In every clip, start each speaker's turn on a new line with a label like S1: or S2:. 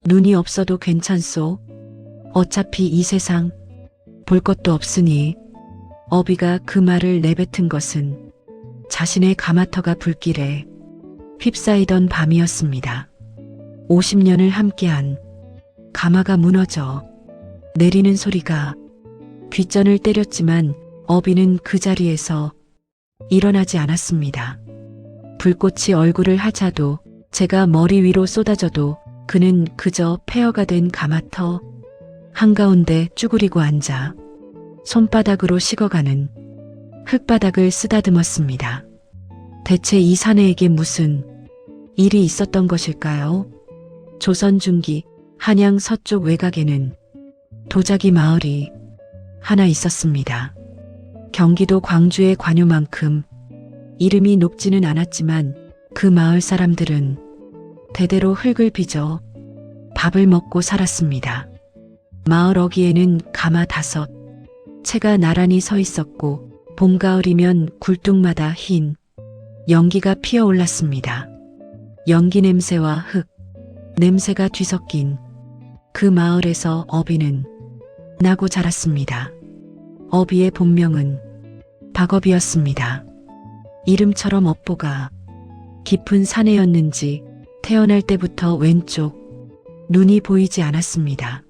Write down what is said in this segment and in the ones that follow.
S1: 눈이 없어도 괜찮소. 어차피 이 세상 볼 것도 없으니. 어비가 그 말을 내뱉은 것은 자신의 가마터가 불길에 휩싸이던 밤이었습니다. 50년을 함께한 가마가 무너져 내리는 소리가 귓전을 때렸지만 어비는 그 자리에서 일어나지 않았습니다. 불꽃이 얼굴을 하자도 제가 머리 위로 쏟아져도 그는 그저 폐허가 된 가마터 한가운데 쭈그리고 앉아 손바닥으로 식어가는 흙바닥을 쓰다듬었습니다. 대체 이 사내에게 무슨 일이 있었던 것일까요? 조선 중기 한양 서쪽 외곽에는 도자기 마을이 하나 있었습니다. 경기도 광주의 관요만큼 이름이 높지는 않았지만 그 마을 사람들은 대대로 흙을 빚어 밥을 먹고 살았습니다. 마을 어귀에는 가마 5 채가 나란히 서 있었고 봄 가을이면 굴뚝마다 흰 연기가 피어올랐습니다. 연기 냄새와 흙 냄새가 뒤섞인 그 마을에서 어비는 나고 자랐습니다. 어비의 본명은 박어비였습니다. 이름처럼 업보가 깊은 사내였는지 태어날 때부터 왼쪽 눈이 보이지 않았습니다.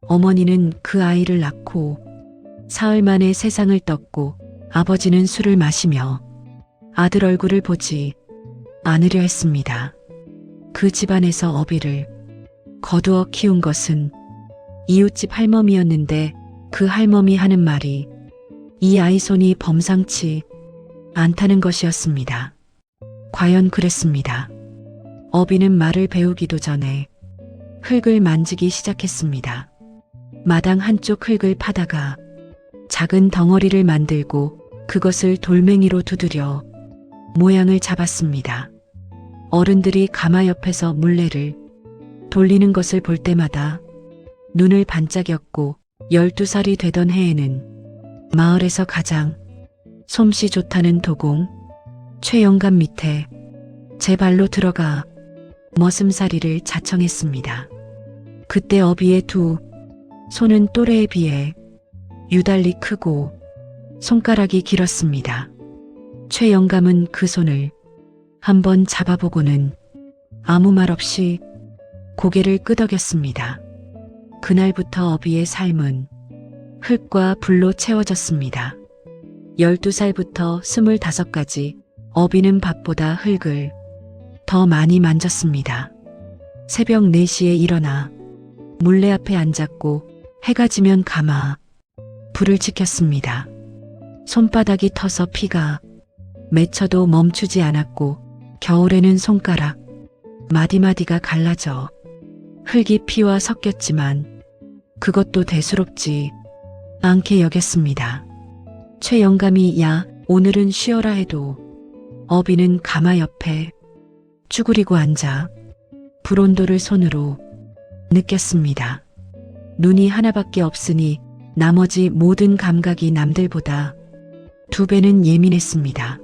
S1: 어머니는 그 아이를 낳고 사흘 만에 세상을 떴고 아버지는 술을 마시며 아들 얼굴을 보지 않으려 했습니다. 그 집안에서 어비를 거두어 키운 것은 이웃집 할머니였는데 그 할머니 하는 말이 이 아이 손이 범상치 않다는 것이었습니다. 과연 그랬습니다. 어비는 말을 배우기도 전에 흙을 만지기 시작했습니다. 마당 한쪽 흙을 파다가 작은 덩어리를 만들고 그것을 돌멩이로 두드려 모양을 잡았습니다. 어른들이 가마 옆에서 물레를 돌리는 것을 볼 때마다 눈을 반짝였고 12살이 되던 해에는 마을에서 가장 솜씨 좋다는 도공 최영감 밑에 제 발로 들어가 머슴살이를 자청했습니다. 그때 어비의 2 손은 또래에 비해 유달리 크고 손가락이 길었습니다. 최영감은 그 손을 한번 잡아보고는 아무 말 없이 고개를 끄덕였습니다. 그날부터 어비의 삶은 흙과 불로 채워졌습니다. 12살부터 25까지 어비는 밥보다 흙을 더 많이 만졌습니다. 새벽 4시에 일어나 물레 앞에 앉았고 해가 지면 가마 불을 지켰습니다. 손바닥이 터서 피가 맺혀도 멈추지 않았고 겨울에는 손가락 마디마디가 갈라져 흙이 피와 섞였지만 그것도 대수롭지 않게 여겼습니다. 최영감이 야 오늘은 쉬어라 해도 어비는 가마 옆에 쭈그리고 앉아 불온도를 손으로 느꼈습니다. 눈이 하나밖에 없으니 나머지 모든 감각이 남들보다 2배는 예민했습니다.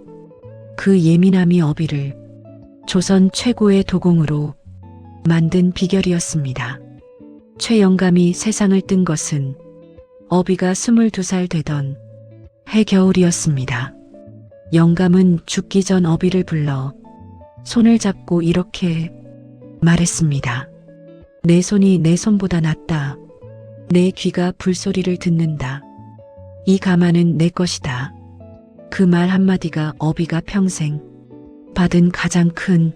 S1: 그 예민함이 어비를 조선 최고의 도공으로 만든 비결이었습니다. 최영감이 세상을 뜬 것은 어비가 22살 되던 해겨울이었습니다. 영감은 죽기 전 어비를 불러 손을 잡고 이렇게 말했습니다. 내 손이 내 손보다 낫다. 내 귀가 불소리를 듣는다. 이 가마는 내 것이다. 그 말 한마디가 어비가 평생 받은 가장 큰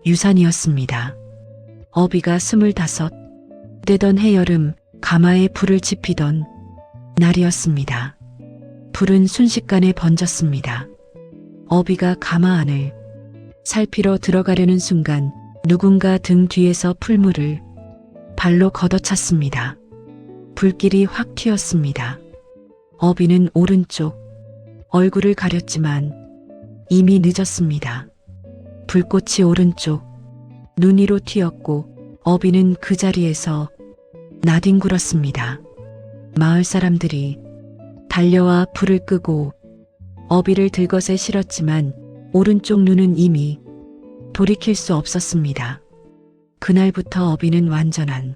S1: 유산이었습니다. 어비가 25 되던 해여름 가마에 불을 지피던 날이었습니다. 불은 순식간에 번졌습니다. 어비가 가마 안을 살피러 들어가려는 순간 누군가 등 뒤에서 풀물을 발로 걷어찼습니다. 불길이 확 튀었습니다. 어비는 오른쪽 얼굴을 가렸지만 이미 늦었습니다. 불꽃이 오른쪽 눈 위로 튀었고 어비는 그 자리에서 나뒹굴었습니다. 마을 사람들이 달려와 불을 끄고 어비를 들것에 실었지만 오른쪽 눈은 이미 돌이킬 수 없었습니다. 그날부터 어비는 완전한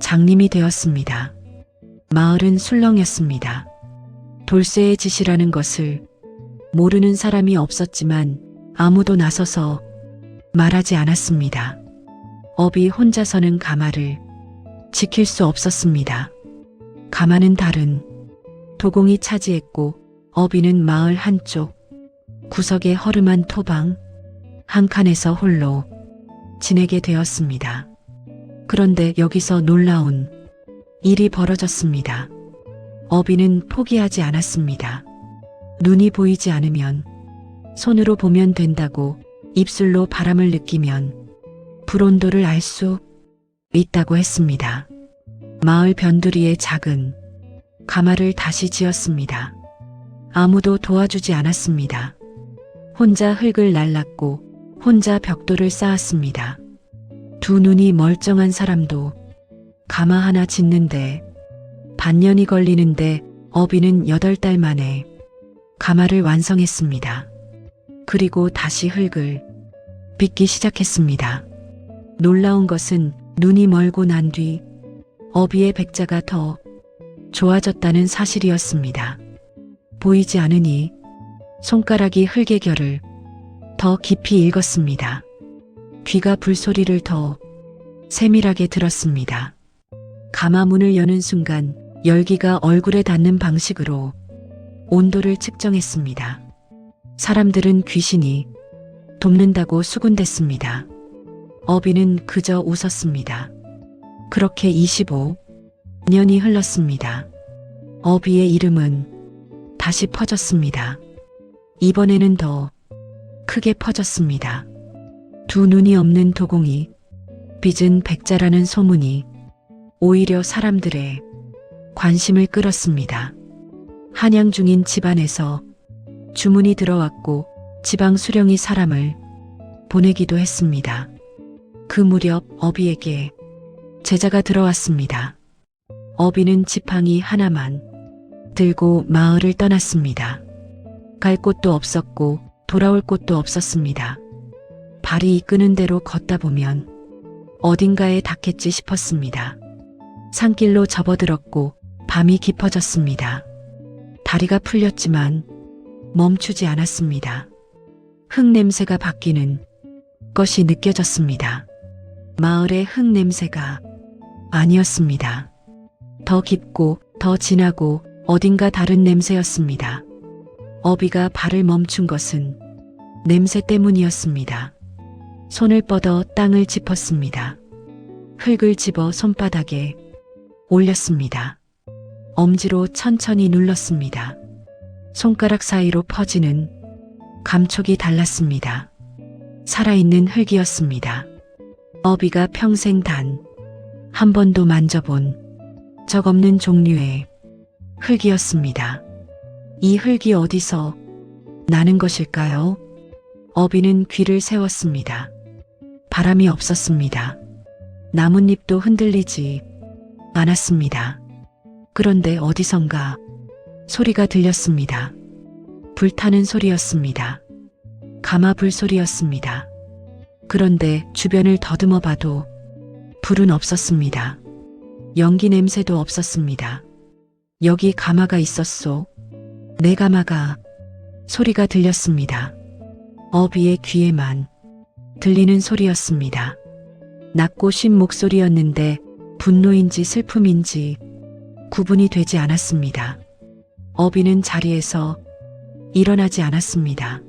S1: 장님이 되었습니다. 마을은 술렁였습니다. 돌쇠의 짓이라는 것을 모르는 사람이 없었지만 아무도 나서서 말하지 않았습니다. 어비 혼자서는 가마를 지킬 수 없었습니다. 가마는 다른 도공이 차지했고 어비는 마을 한쪽 구석의 허름한 토방 한 칸에서 홀로 지내게 되었습니다. 그런데 여기서 놀라운 일이 벌어졌습니다. 어비는 포기하지 않았습니다. 눈이 보이지 않으면 손으로 보면 된다고, 입술로 바람을 느끼면 불온도를 알 수 있다고 했습니다. 마을 변두리에 작은 가마를 다시 지었습니다. 아무도 도와주지 않았습니다. 혼자 흙을 날랐고 혼자 벽돌을 쌓았습니다. 두 눈이 멀쩡한 사람도 가마 하나 짓는데 반년이 걸리는데 어비는 8달 만에 가마를 완성했습니다. 그리고 다시 흙을 빚기 시작했습니다. 놀라운 것은 눈이 멀고 난 뒤 어비의 백자가 더 좋아졌다는 사실이었습니다. 보이지 않으니 손가락이 흙의 결을 더 깊이 읽었습니다. 귀가 불소리를 더 세밀하게 들었습니다. 가마 문을 여는 순간 열기가 얼굴에 닿는 방식으로 온도를 측정했습니다. 사람들은 귀신이 돕는다고 수군댔습니다. 어비는 그저 웃었습니다. 그렇게 25년이 흘렀습니다. 어비의 이름은 다시 퍼졌습니다. 이번에는 더 크게 퍼졌습니다. 두 눈이 없는 도공이 빚은 백자라는 소문이 오히려 사람들의 관심을 끌었습니다. 한양 중인 집안에서 주문이 들어왔고 지방 수령이 사람을 보내기도 했습니다. 그 무렵 어비에게 제자가 들어왔습니다. 어비는 지팡이 하나만 들고 마을을 떠났습니다. 갈 곳도 없었고 돌아올 곳도 없었습니다. 발이 이끄는 대로 걷다 보면 어딘가에 닿겠지 싶었습니다. 산길로 접어들었고 밤이 깊어졌습니다. 다리가 풀렸지만 멈추지 않았습니다. 흙 냄새가 바뀌는 것이 느껴졌습니다. 마을의 흙 냄새가 아니었습니다. 더 깊고 더 진하고 어딘가 다른 냄새였습니다. 어비가 발을 멈춘 것은 냄새 때문이었습니다. 손을 뻗어 땅을 짚었습니다. 흙을 집어 손바닥에 올렸습니다. 엄지로 천천히 눌렀습니다. 손가락 사이로 퍼지는 감촉이 달랐습니다. 살아있는 흙이었습니다. 어비가 평생 단 한 번도 만져본 적 없는 종류의 흙이었습니다. 이 흙이 어디서 나는 것일까요? 어비는 귀를 세웠습니다. 바람이 없었습니다. 나뭇잎도 흔들리지 않았습니다. 그런데 어디선가 소리가 들렸습니다. 불타는 소리였습니다. 가마 불소리였습니다. 그런데 주변을 더듬어 봐도 불은 없었습니다. 연기 냄새도 없었습니다. 여기 가마가 있었소. 내 가마가. 소리가 들렸습니다. 어비의 귀에만 들리는 소리였습니다. 낮고 쉰 목소리였는데 분노인지 슬픔인지 구분이 되지 않았습니다. 어비는 자리에서 일어나지 않았습니다.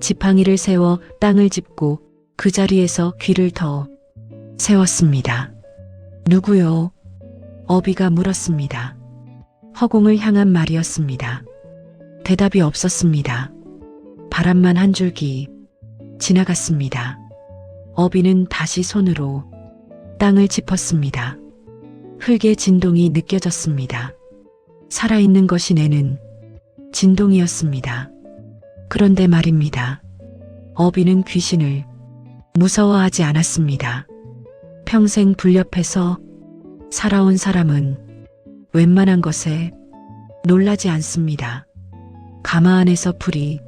S1: 지팡이를 세워 땅을 짚고 그 자리에서 귀를 더 세웠습니다. 누구요? 어비가 물었습니다. 허공을 향한 말이었습니다. 대답이 없었습니다. 바람만 한 줄기 지나갔습니다. 어비는 다시 손으로 땅을 짚었습니다. 흙의 진동이 느껴졌습니다. 살아있는 것이 내는 진동이었습니다. 그런데 말입니다. 어비는 귀신을 무서워하지 않았습니다. 평생 불옆에서 살아온 사람은 웬만한 것에 놀라지 않습니다. 가마 안에서 불이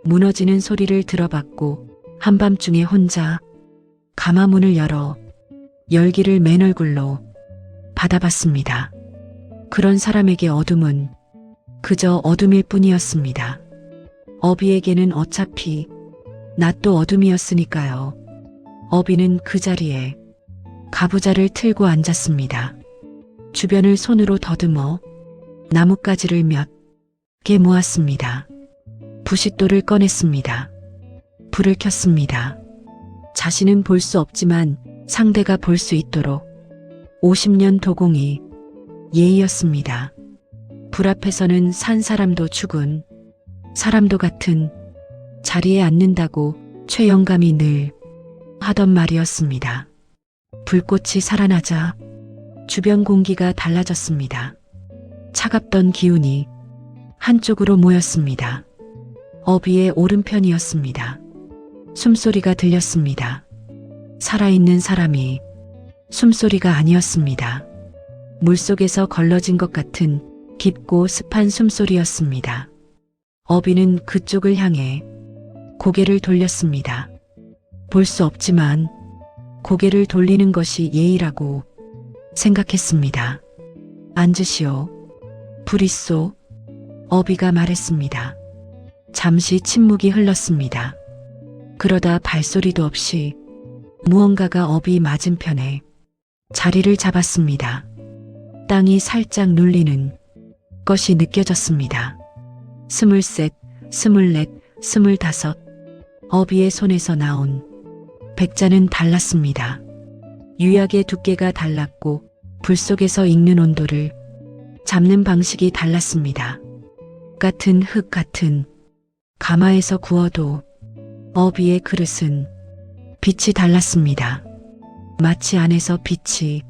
S1: 무너지는 소리를 들어봤고 한밤중에 혼자 가마문을 열어 열기를 맨 얼굴로 받아봤습니다. 그런 사람에게 어둠은 그저 어둠일 뿐이었습니다. 어비에게는 어차피 낮도 어둠이었으니까요. 어비는 그 자리에 가부좌를 틀고 앉았습니다. 주변을 손으로 더듬어 나뭇가지를 몇 개 모았습니다. 부싯돌을 꺼냈습니다. 불을 켰습니다. 자신은 볼 수 없지만 상대가 볼 수 있도록 50년 도공이 예의였습니다. 불 앞에서는 산 사람도 죽은 사람도 같은 자리에 앉는다고 최영감이 늘 하던 말이었습니다. 불꽃이 살아나자 주변 공기가 달라졌습니다. 차갑던 기운이 한쪽으로 모였습니다. 어비의 오른편이었습니다. 숨소리가 들렸습니다. 살아있는 사람이 숨소리가 아니었습니다. 물속에서 걸러진 것 같은 깊고 습한 숨소리였습니다. 어비는 그쪽을 향해 고개를 돌렸습니다. 볼 수 없지만 고개를 돌리는 것이 예의라고 생각했습니다. 앉으시오. 불 있소. 어비가 말했습니다. 잠시 침묵이 흘렀습니다. 그러다 발소리도 없이 무언가가 어비 맞은편에 자리를 잡았습니다. 땅이 살짝 눌리는 것이 느껴졌습니다. 23, 24, 25 어비의 손에서 나온 백자는 달랐습니다. 유약의 두께가 달랐고 불 속에서 익는 온도를 잡는 방식이 달랐습니다. 같은 흙 같은 가마에서 구워도 어비의 그릇은 빛이 달랐습니다. 마치 안에서 빛이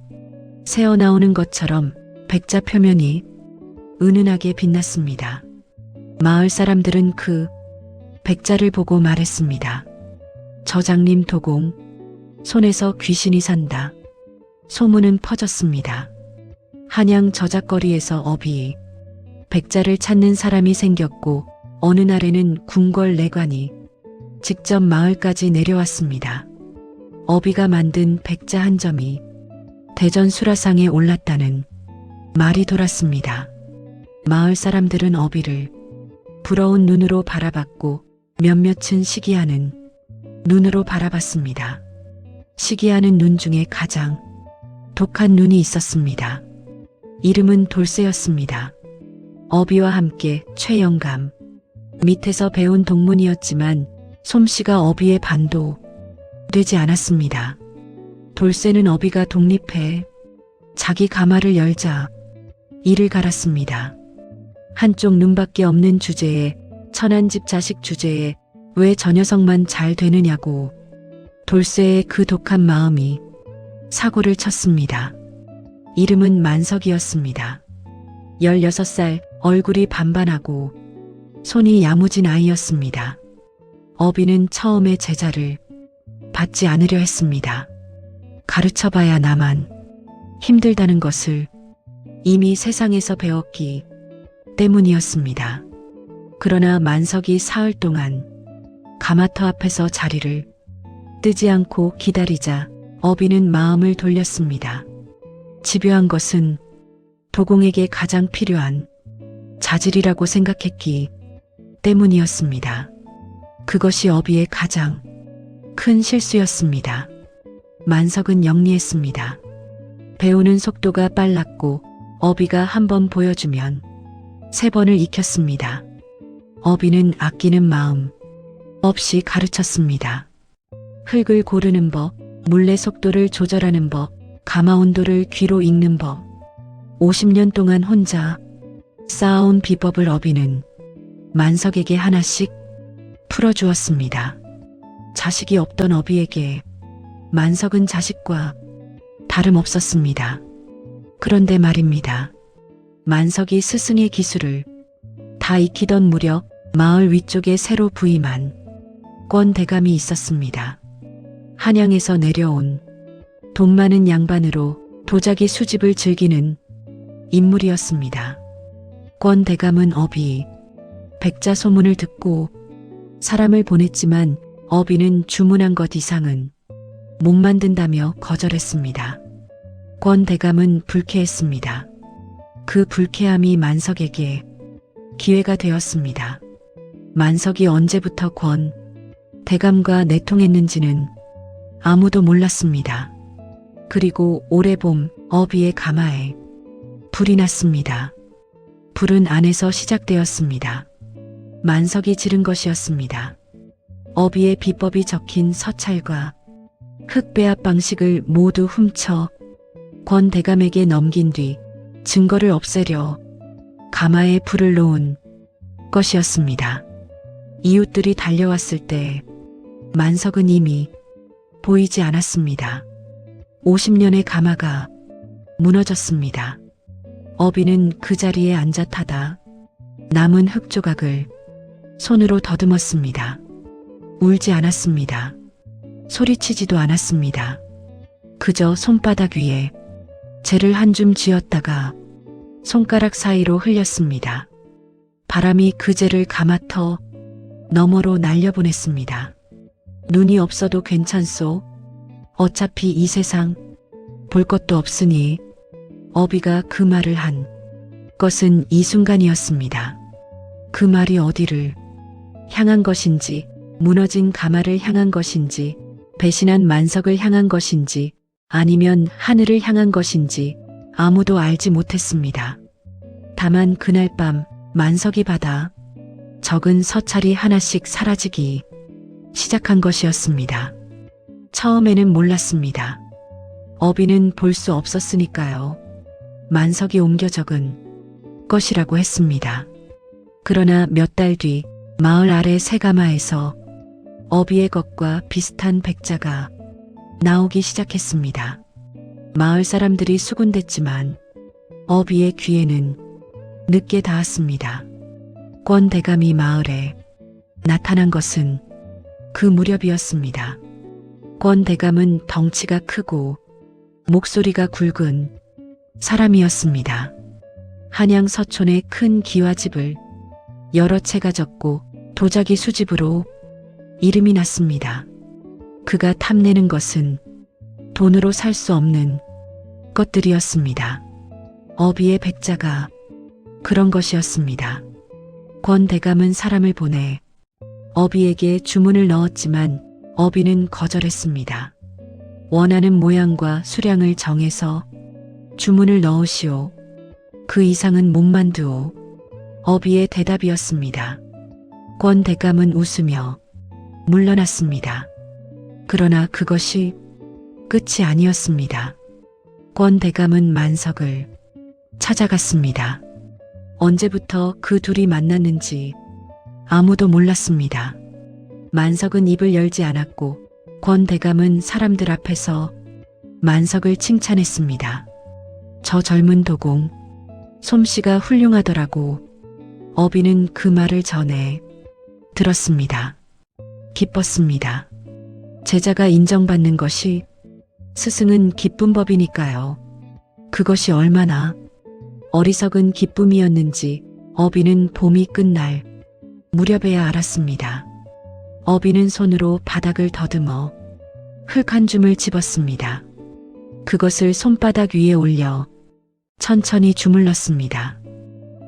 S1: 새어나오는 것처럼 백자 표면이 은은하게 빛났습니다. 마을 사람들은 그 백자를 보고 말했습니다. 저장님 도공, 손에서 귀신이 산다. 소문은 퍼졌습니다. 한양 저작거리에서 어비 백자를 찾는 사람이 생겼고 어느 날에는 궁궐 내관이 직접 마을까지 내려왔습니다. 어비가 만든 백자 한 점이 대전 수라상에 올랐다는 말이 돌았습니다. 마을 사람들은 어비를 부러운 눈으로 바라봤고 몇몇은 시기하는 눈으로 바라봤습니다. 시기하는 눈 중에 가장 독한 눈이 있었습니다. 이름은 돌쇠였습니다. 어비와 함께 최영감, 밑에서 배운 동문이었지만 솜씨가 어비의 반도 되지 않았습니다. 돌쇠는 어비가 독립해 자기 가마를 열자 이를 갈았습니다. 한쪽 눈밖에 없는 주제에 천한 집 자식 주제에 왜 저 녀석만 잘 되느냐고 돌쇠의 그 독한 마음이 사고를 쳤습니다. 이름은 만석이었습니다. 16살 얼굴이 반반하고 손이 야무진 아이였습니다. 어비는 처음에 제자를 받지 않으려 했습니다. 가르쳐봐야 나만 힘들다는 것을 이미 세상에서 배웠기 때문이었습니다. 그러나 만석이 사흘 동안 가마터 앞에서 자리를 뜨지 않고 기다리자 어비는 마음을 돌렸습니다. 집요한 것은 도공에게 가장 필요한 자질이라고 생각했기 때문이었습니다. 그것이 어비의 가장 큰 실수였습니다. 만석은 영리했습니다. 배우는 속도가 빨랐고 어비가 한 번 보여주면 3번을 익혔습니다. 어비는 아끼는 마음 없이 가르쳤습니다. 흙을 고르는 법, 물레 속도를 조절하는 법, 가마 온도를 귀로 읽는 법, 50년 동안 혼자 쌓아온 비법을 어비는 만석에게 하나씩 풀어주었습니다. 자식이 없던 어비에게 만석은 자식과 다름없었습니다. 그런데 말입니다. 만석이 스승의 기술을 다 익히던 무렵 마을 위쪽에 새로 부임한 권 대감이 있었습니다. 한양에서 내려온 돈 많은 양반으로 도자기 수집을 즐기는 인물이었습니다. 권 대감은 어비 백자 소문을 듣고 사람을 보냈지만 어비는 주문한 것 이상은 못 만든다며 거절했습니다. 권 대감은 불쾌했습니다. 그 불쾌함이 만석에게 기회가 되었습니다. 만석이 언제부터 권 대감과 내통했는지는 아무도 몰랐습니다. 그리고 올해 봄 어비의 가마에 불이 났습니다. 불은 안에서 시작되었습니다. 만석이 지른 것이었습니다. 어비의 비법이 적힌 서찰과 흑배합 방식을 모두 훔쳐 권 대감에게 넘긴 뒤 증거를 없애려 가마에 불을 놓은 것이었습니다. 이웃들이 달려왔을 때 만석은 이미 보이지 않았습니다. 50년의 가마가 무너졌습니다. 어비는 그 자리에 앉아 타다 남은 흙 조각을 손으로 더듬었습니다. 울지 않았습니다. 소리치지도 않았습니다. 그저 손바닥 위에 재를 한 줌 쥐었다가 손가락 사이로 흘렸습니다. 바람이 그 재를 가마터 너머로 날려보냈습니다. 눈이 없어도 괜찮소. 어차피 이 세상 볼 것도 없으니. 어비가 그 말을 한 것은 이 순간이었습니다. 그 말이 어디를 향한 것인지, 무너진 가마를 향한 것인지, 배신한 만석을 향한 것인지, 아니면 하늘을 향한 것인지 아무도 알지 못했습니다. 다만 그날 밤 만석이 받아 적은 서찰이 하나씩 사라지기 시작한 것이었습니다. 처음에는 몰랐습니다. 어비는 볼 수 없었으니까요. 만석이 옮겨 적은 것이라고 했습니다. 그러나 몇 달 뒤 마을 아래 새가마에서 어비의 것과 비슷한 백자가 나오기 시작했습니다. 마을 사람들이 수군댔지만 어비의 귀에는 늦게 닿았습니다. 권 대감이 마을에 나타난 것은 그 무렵이었습니다. 권 대감은 덩치가 크고 목소리가 굵은 사람이었습니다. 한양 서촌에 큰 기와집을 여러 채 가졌고 도자기 수집으로 이름이 났습니다. 그가 탐내는 것은 돈으로 살 수 없는 것들이었습니다. 어비의 백자가 그런 것이었습니다. 권 대감은 사람을 보내 어비에게 주문을 넣었지만 어비는 거절했습니다. 원하는 모양과 수량을 정해서 주문을 넣으시오. 그 이상은 못 만두오. 어비의 대답이었습니다. 권 대감은 웃으며 물러났습니다. 그러나 그것이 끝이 아니었습니다. 권 대감은 만석을 찾아갔습니다. 언제부터 그 둘이 만났는지 아무도 몰랐습니다. 만석은 입을 열지 않았고 권 대감은 사람들 앞에서 만석을 칭찬했습니다. 저 젊은 도공, 솜씨가 훌륭하더라고. 어비는 그 말을 전해 들었습니다. 기뻤습니다. 제자가 인정받는 것이 스승은 기쁜 법이니까요. 그것이 얼마나 어리석은 기쁨이었는지 어비는 봄이 끝날 무렵에야 알았습니다. 어비는 손으로 바닥을 더듬어 흙 한 줌을 집었습니다. 그것을 손바닥 위에 올려 천천히 주물렀습니다.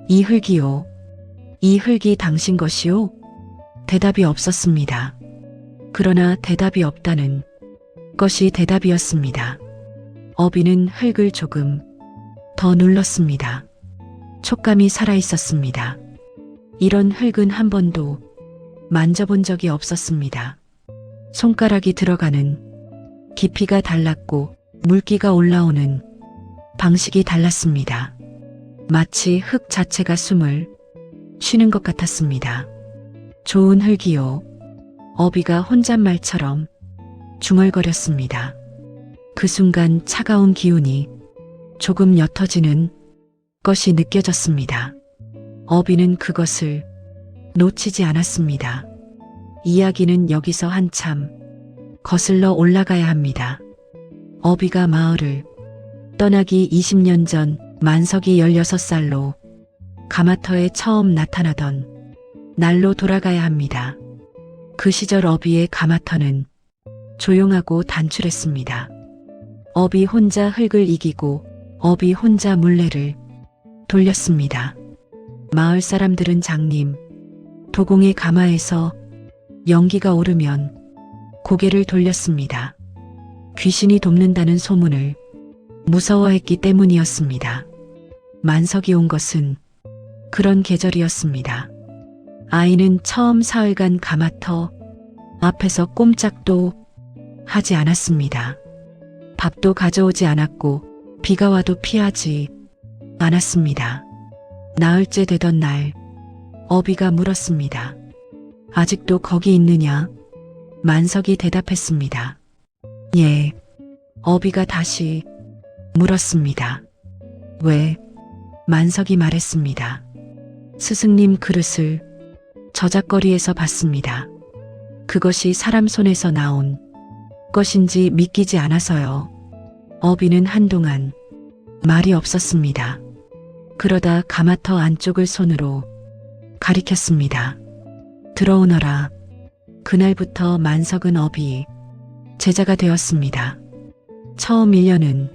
S1: 이 흙이요. 이 흙이 당신 것이요? 대답이 없었습니다. 그러나 대답이 없다는 것이 대답이었습니다. 어비는 흙을 조금 더 눌렀습니다. 촉감이 살아있었습니다. 이런 흙은 한 번도 만져본 적이 없었습니다. 손가락이 들어가는 깊이가 달랐고 물기가 올라오는 방식이 달랐습니다. 마치 흙 자체가 숨을 쉬는 것 같았습니다. 좋은 흙이요. 어비가 혼잣말처럼 중얼거렸습니다. 그 순간 차가운 기운이 조금 옅어지는 것이 느껴졌습니다. 어비는 그것을 놓치지 않았습니다. 이야기는 여기서 한참 거슬러 올라가야 합니다. 어비가 마을을 떠나기 20년 전 만석이 16살로 가마터에 처음 나타나던 날로 돌아가야 합니다. 그 시절 어비의 가마터는 조용하고 단출했습니다. 업이 혼자 흙을 이기고 업이 혼자 물레를 돌렸습니다. 마을 사람들은 장님, 도공의 가마에서 연기가 오르면 고개를 돌렸습니다. 귀신이 돕는다는 소문을 무서워했기 때문이었습니다. 만석이 온 것은 그런 계절이었습니다. 아이는 처음 사흘간 가마터 앞에서 꼼짝도 하지 않았습니다. 밥도 가져오지 않았고 비가 와도 피하지 않았습니다. 나흘째 되던 날 어비가 물었습니다. 아직도 거기 있느냐? 만석이 대답했습니다. 예. 어비가 다시 물었습니다. 왜? 만석이 말했습니다. 스승님 그릇을 저작거리에서 봤습니다. 그것이 사람 손에서 나온 것인지 믿기지 않아서요. 어비는 한동안 말이 없었습니다. 그러다 가마터 안쪽을 손으로 가리켰습니다. 들어오너라. 그날부터 만석은 어비의 제자가 되었습니다. 처음 1년은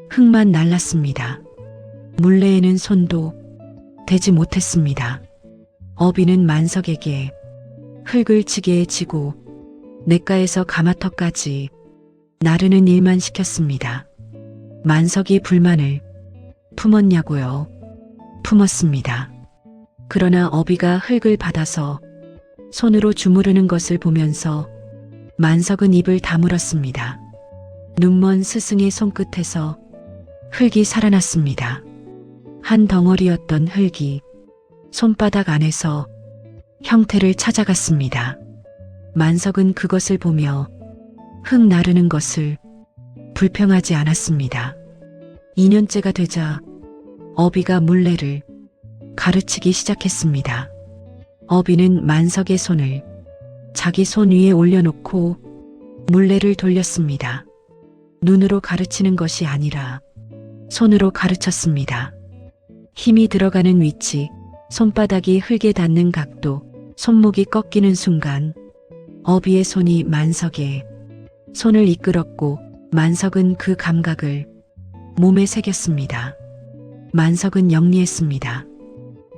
S1: 흙만 날랐습니다. 물레에는 손도 대지 못했습니다. 어비는 만석에게 흙을 치게 지고 냇가에서 가마터까지 나르는 일만 시켰습니다. 만석이 불만을 품었냐고요? 품었습니다. 그러나 어비가 흙을 받아서 손으로 주무르는 것을 보면서 만석은 입을 다물었습니다. 눈먼 스승의 손끝에서 흙이 살아났습니다. 한 덩어리였던 흙이 손바닥 안에서 형태를 찾아갔습니다. 만석은 그것을 보며 흙 나르는 것을 불평하지 않았습니다. 2년째가 되자 어비가 물레를 가르치기 시작했습니다. 어비는 만석의 손을 자기 손 위에 올려놓고 물레를 돌렸습니다. 눈으로 가르치는 것이 아니라 손으로 가르쳤습니다. 힘이 들어가는 위치, 손바닥이 흙에 닿는 각도, 손목이 꺾이는 순간 어비의 손이 만석의 손을 이끌었고 만석은 그 감각을 몸에 새겼습니다. 만석은 영리했습니다.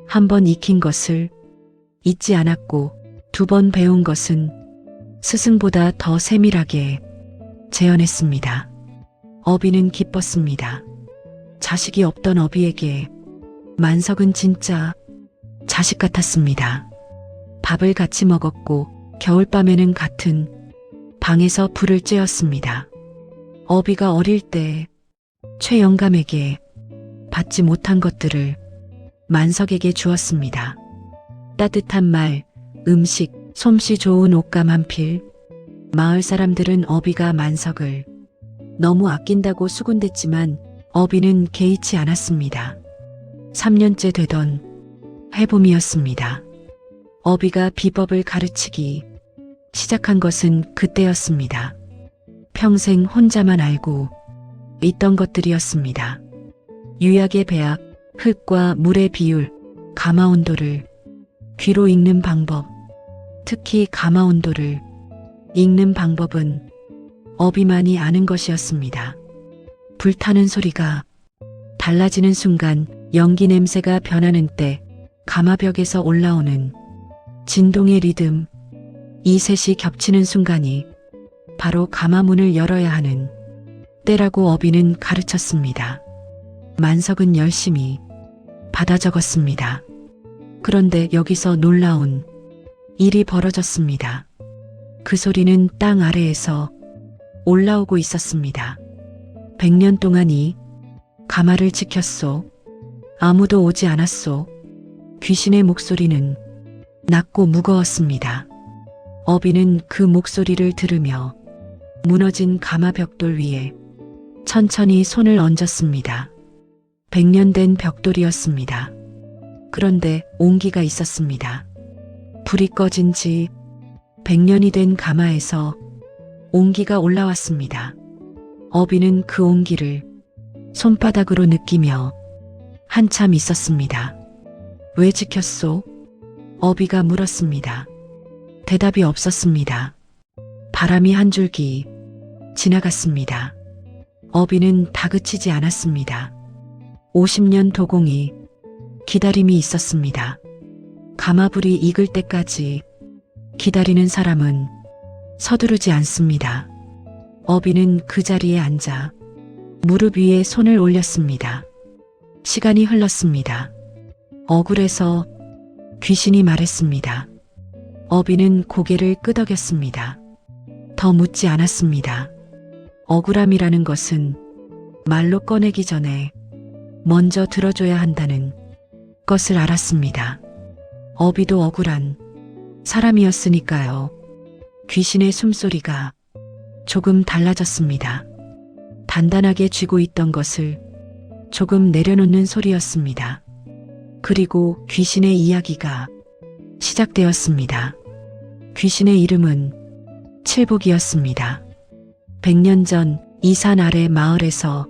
S1: 한 번 익힌 것을 잊지 않았고 2번 배운 것은 스승보다 더 세밀하게 재현했습니다. 어비는 기뻤습니다. 자식이 없던 어비에게 만석은 진짜 자식 같았습니다. 밥을 같이 먹었고 겨울밤에는 같은 방에서 불을 쬐었습니다. 어비가 어릴 때 최영감에게 받지 못한 것들을 만석에게 주었습니다. 따뜻한 말, 음식, 솜씨 좋은 옷감 한 필. 마을 사람들은 어비가 만석을 너무 아낀다고 수군댔지만 어비는 개의치 않았습니다. 3년째 되던 해봄이었습니다. 어비가 비법을 가르치기 시작한 것은 그때였습니다. 평생 혼자만 알고 있던 것들이었습니다. 유약의 배합, 흙과 물의 비율, 가마 온도를 귀로 읽는 방법, 특히 가마 온도를 읽는 방법은 어비만이 아는 것이었습니다. 불타는 소리가 달라지는 순간, 연기 냄새가 변하는 때, 가마벽에서 올라오는 진동의 리듬, 이 셋이 겹치는 순간이 바로 가마문을 열어야 하는 때라고 어비는 가르쳤습니다. 만석은 열심히 받아 적었습니다. 그런데 여기서 놀라운 일이 벌어졌습니다. 그 소리는 땅 아래에서 올라오고 있었습니다. 100년 동안 이 가마를 지켰소. 아무도 오지 않았소. 귀신의 목소리는 낮고 무거웠습니다. 어비는 그 목소리를 들으며 무너진 가마 벽돌 위에 천천히 손을 얹었습니다. 100년 된 벽돌이었습니다. 그런데 온기가 있었습니다. 불이 꺼진 지 100년이 된 가마에서 온기가 올라왔습니다. 어비는 그 온기를 손바닥으로 느끼며 한참 있었습니다. 왜 지켰소? 어비가 물었습니다. 대답이 없었습니다. 바람이 한 줄기 지나갔습니다. 어비는 다그치지 않았습니다. 50년 도공이 기다림이 있었습니다. 가마불이 익을 때까지 기다리는 사람은 서두르지 않습니다. 어비는 그 자리에 앉아 무릎 위에 손을 올렸습니다. 시간이 흘렀습니다. 억울해서 귀신이 말했습니다. 어비는 고개를 끄덕였습니다. 더 묻지 않았습니다. 억울함이라는 것은 말로 꺼내기 전에 먼저 들어줘야 한다는 것을 알았습니다. 어비도 억울한 사람이었으니까요. 귀신의 숨소리가 조금 달라졌습니다. 단단하게 쥐고 있던 것을 조금 내려놓는 소리였습니다. 그리고 귀신의 이야기가 시작되었습니다. 귀신의 이름은 칠복이었습니다. 100년 전 이 산 아래 마을에서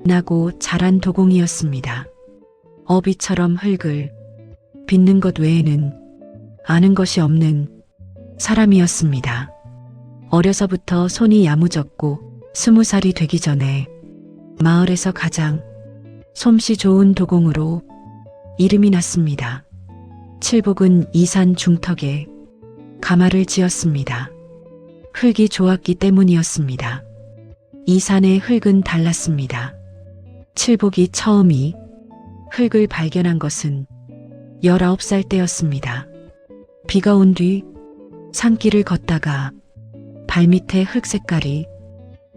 S1: 나고 자란 도공이었습니다. 어비처럼 흙을 빚는 것 외에는 아는 것이 없는 사람이었습니다. 어려서부터 손이 야무졌고 20살이 되기 전에 마을에서 가장 솜씨 좋은 도공으로 이름이 났습니다. 칠복은 이 산 중턱에 가마를 지었습니다. 흙이 좋았기 때문이었습니다. 이 산의 흙은 달랐습니다. 칠복이 처음이 흙을 발견한 것은 19살 때였습니다. 비가 온 뒤 산길을 걷다가 발밑에 흙 색깔이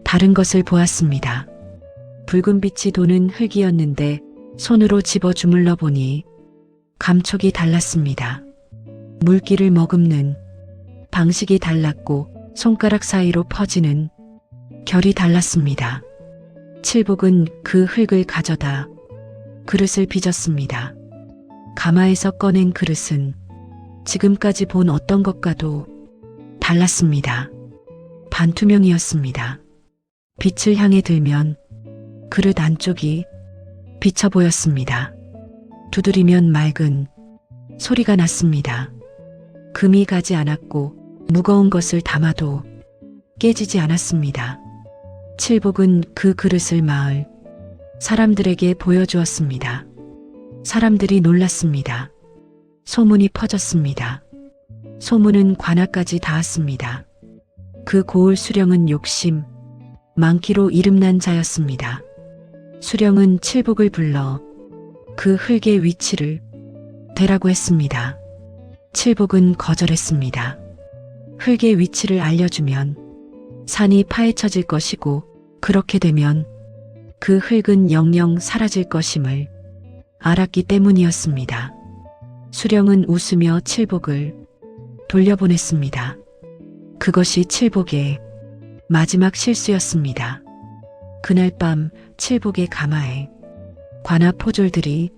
S1: 다른 것을 보았습니다. 붉은 빛이 도는 흙이었는데 손으로 집어 주물러 보니 감촉이 달랐습니다. 물기를 머금는 방식이 달랐고 손가락 사이로 퍼지는 결이 달랐습니다. 칠복은 그 흙을 가져다 그릇을 빚었습니다. 가마에서 꺼낸 그릇은 지금까지 본 어떤 것과도 달랐습니다. 반투명이었습니다. 빛을 향해 들면 그릇 안쪽이 비쳐 보였습니다. 두드리면 맑은 소리가 났습니다. 금이 가지 않았고 무거운 것을 담아도 깨지지 않았습니다. 칠복은 그 그릇을 마을 사람들에게 보여주었습니다. 사람들이 놀랐습니다. 소문이 퍼졌습니다. 소문은 관아까지 닿았습니다. 그 고을 수령은 욕심 많기로 이름난 자였습니다. 수령은 칠복을 불러 그 흙의 위치를 대라고 했습니다. 칠복은 거절했습니다. 흙의 위치를 알려주면 산이 파헤쳐질 것이고 그렇게 되면 그 흙은 영영 사라질 것임을 알았기 때문이었습니다. 수령은 웃으며 칠복을 돌려보냈습니다. 그것이 칠복의 마지막 실수였습니다. 그날 밤 칠복의 가마에 관아 포졸들이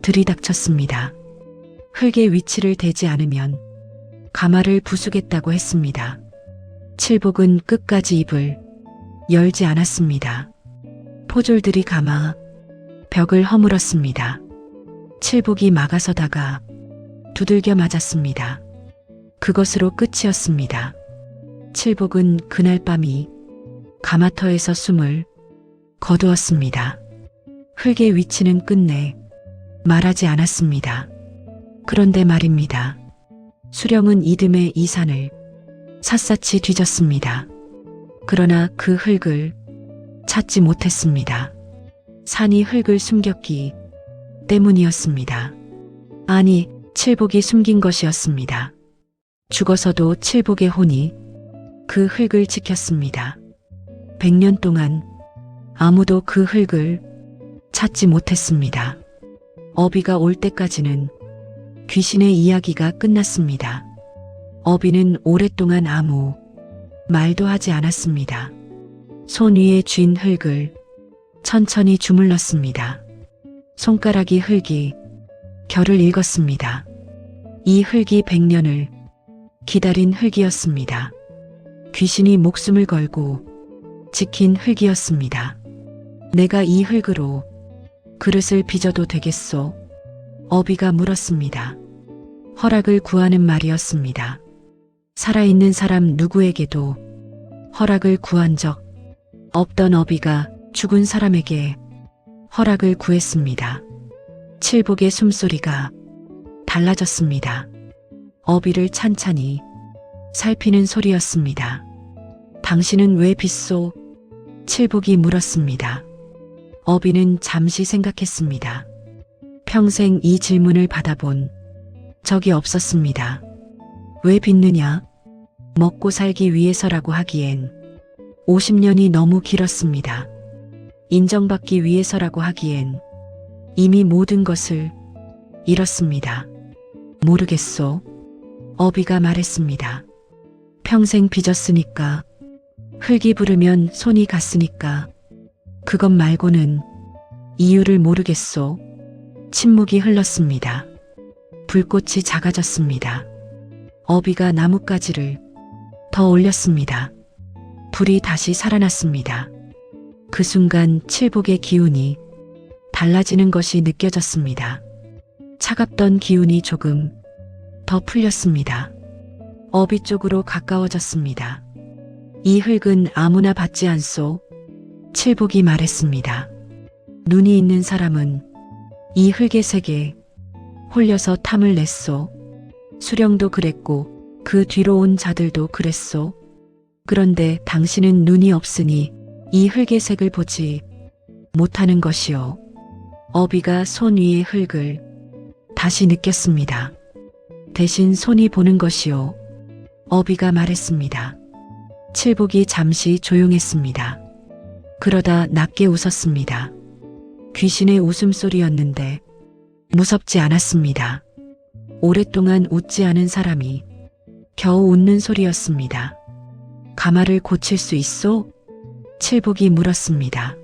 S1: 들이닥쳤습니다. 흙의 위치를 대지 않으면 가마를 부수겠다고 했습니다. 칠복은 끝까지 입을 열지 않았습니다. 포졸들이 가마 벽을 허물었습니다. 칠복이 막아서다가 두들겨 맞았습니다. 그것으로 끝이었습니다. 칠복은 그날 밤이 가마터에서 숨을 거두었습니다. 흙의 위치는 끝내 말하지 않았습니다. 그런데 말입니다. 수령은 이듬해 이 산을 샅샅이 뒤졌습니다. 그러나 그 흙을 찾지 못했습니다. 산이 흙을 숨겼기 때문이었습니다. 아니, 칠복이 숨긴 것이었습니다. 죽어서도 칠복의 혼이 그 흙을 지켰습니다. 100년 동안 아무도 그 흙을 찾지 못했습니다. 어비가 올 때까지는 귀신의 이야기가 끝났습니다. 어비는 오랫동안 아무 말도 하지 않았습니다. 손 위에 쥔 흙을 천천히 주물렀습니다. 손가락이 흙이 결을 읽었습니다. 이 흙이 100년을 기다린 흙이었습니다. 귀신이 목숨을 걸고 지킨 흙이었습니다. 내가 이 흙으로 그릇을 빚어도 되겠소? 어비가 물었습니다. 허락을 구하는 말이었습니다. 살아있는 사람 누구에게도 허락을 구한 적 없던 어비가 죽은 사람에게 허락을 구했습니다. 칠복의 숨소리가 달라졌습니다. 어비를 찬찬히 살피는 소리였습니다. 당신은 왜 빗소? 칠복이 물었습니다. 어비는 잠시 생각했습니다. 평생 이 질문을 받아본 적이 없었습니다. 왜 빚느냐? 먹고 살기 위해서라고 하기엔 50년이 너무 길었습니다. 인정받기 위해서라고 하기엔 이미 모든 것을 잃었습니다. 모르겠소. 어비가 말했습니다. 평생 빚었으니까, 흙이 부르면 손이 갔으니까, 그것 말고는 이유를 모르겠소. 침묵이 흘렀습니다. 불꽃이 작아졌습니다. 어비가 나뭇가지를 더 올렸습니다. 불이 다시 살아났습니다. 그 순간 칠복의 기운이 달라지는 것이 느껴졌습니다. 차갑던 기운이 조금 더 풀렸습니다. 어비 쪽으로 가까워졌습니다. 이 흙은 아무나 받지 않소. 칠복이 말했습니다. 눈이 있는 사람은 이 흙의 색에 홀려서 탐을 냈소. 수령도 그랬고 그 뒤로 온 자들도 그랬소. 그런데 당신은 눈이 없으니 이 흙의 색을 보지 못하는 것이요. 어비가 손 위의 흙을 다시 느꼈습니다. 대신 손이 보는 것이요. 어비가 말했습니다. 칠복이 잠시 조용했습니다. 그러다 낮게 웃었습니다. 귀신의 웃음소리였는데 무섭지 않았습니다. 오랫동안 웃지 않은 사람이 겨우 웃는 소리였습니다. 가마를 고칠 수 있소? 칠복이 물었습니다.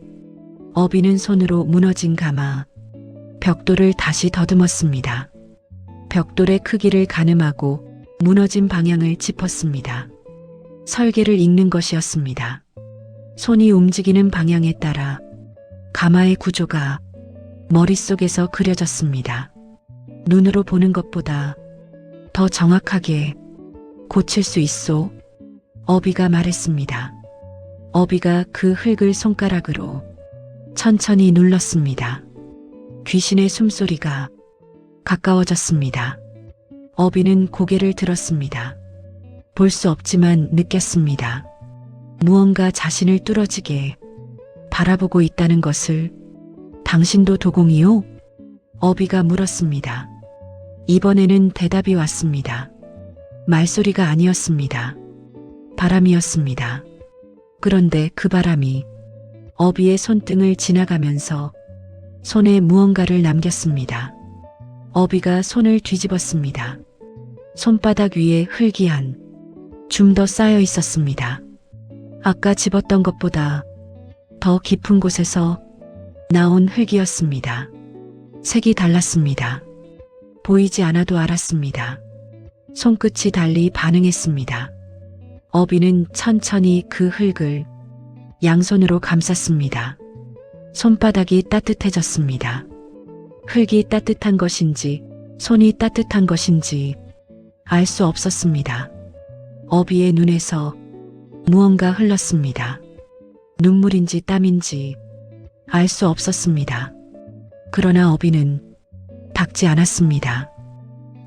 S1: 어비는 손으로 무너진 가마, 벽돌을 다시 더듬었습니다. 벽돌의 크기를 가늠하고 무너진 방향을 짚었습니다. 설계를 읽는 것이었습니다. 손이 움직이는 방향에 따라 가마의 구조가 머릿속에서 그려졌습니다. 눈으로 보는 것보다 더 정확하게 고칠 수 있소? 어비가 말했습니다. 어비가 그 흙을 손가락으로 천천히 눌렀습니다. 귀신의 숨소리가 가까워졌습니다. 어비는 고개를 들었습니다. 볼 수 없지만 느꼈습니다. 무언가 자신을 뚫어지게 바라보고 있다는 것을. 당신도 도공이요? 어비가 물었습니다. 이번에는 대답이 왔습니다. 말소리가 아니었습니다. 바람이었습니다. 그런데 그 바람이 어비의 손등을 지나가면서 손에 무언가를 남겼습니다. 어비가 손을 뒤집었습니다. 손바닥 위에 흙이 한 줌 더 쌓여 있었습니다. 아까 집었던 것보다 더 깊은 곳에서 나온 흙이었습니다. 색이 달랐습니다. 보이지 않아도 알았습니다. 손끝이 달리 반응했습니다. 어비는 천천히 그 흙을 양손으로 감쌌습니다. 손바닥이 따뜻해졌습니다. 흙이 따뜻한 것인지 손이 따뜻한 것인지 알 수 없었습니다. 어비의 눈에서 무언가 흘렀습니다. 눈물인지 땀인지 알 수 없었습니다. 그러나 어비는 닿지 않았습니다.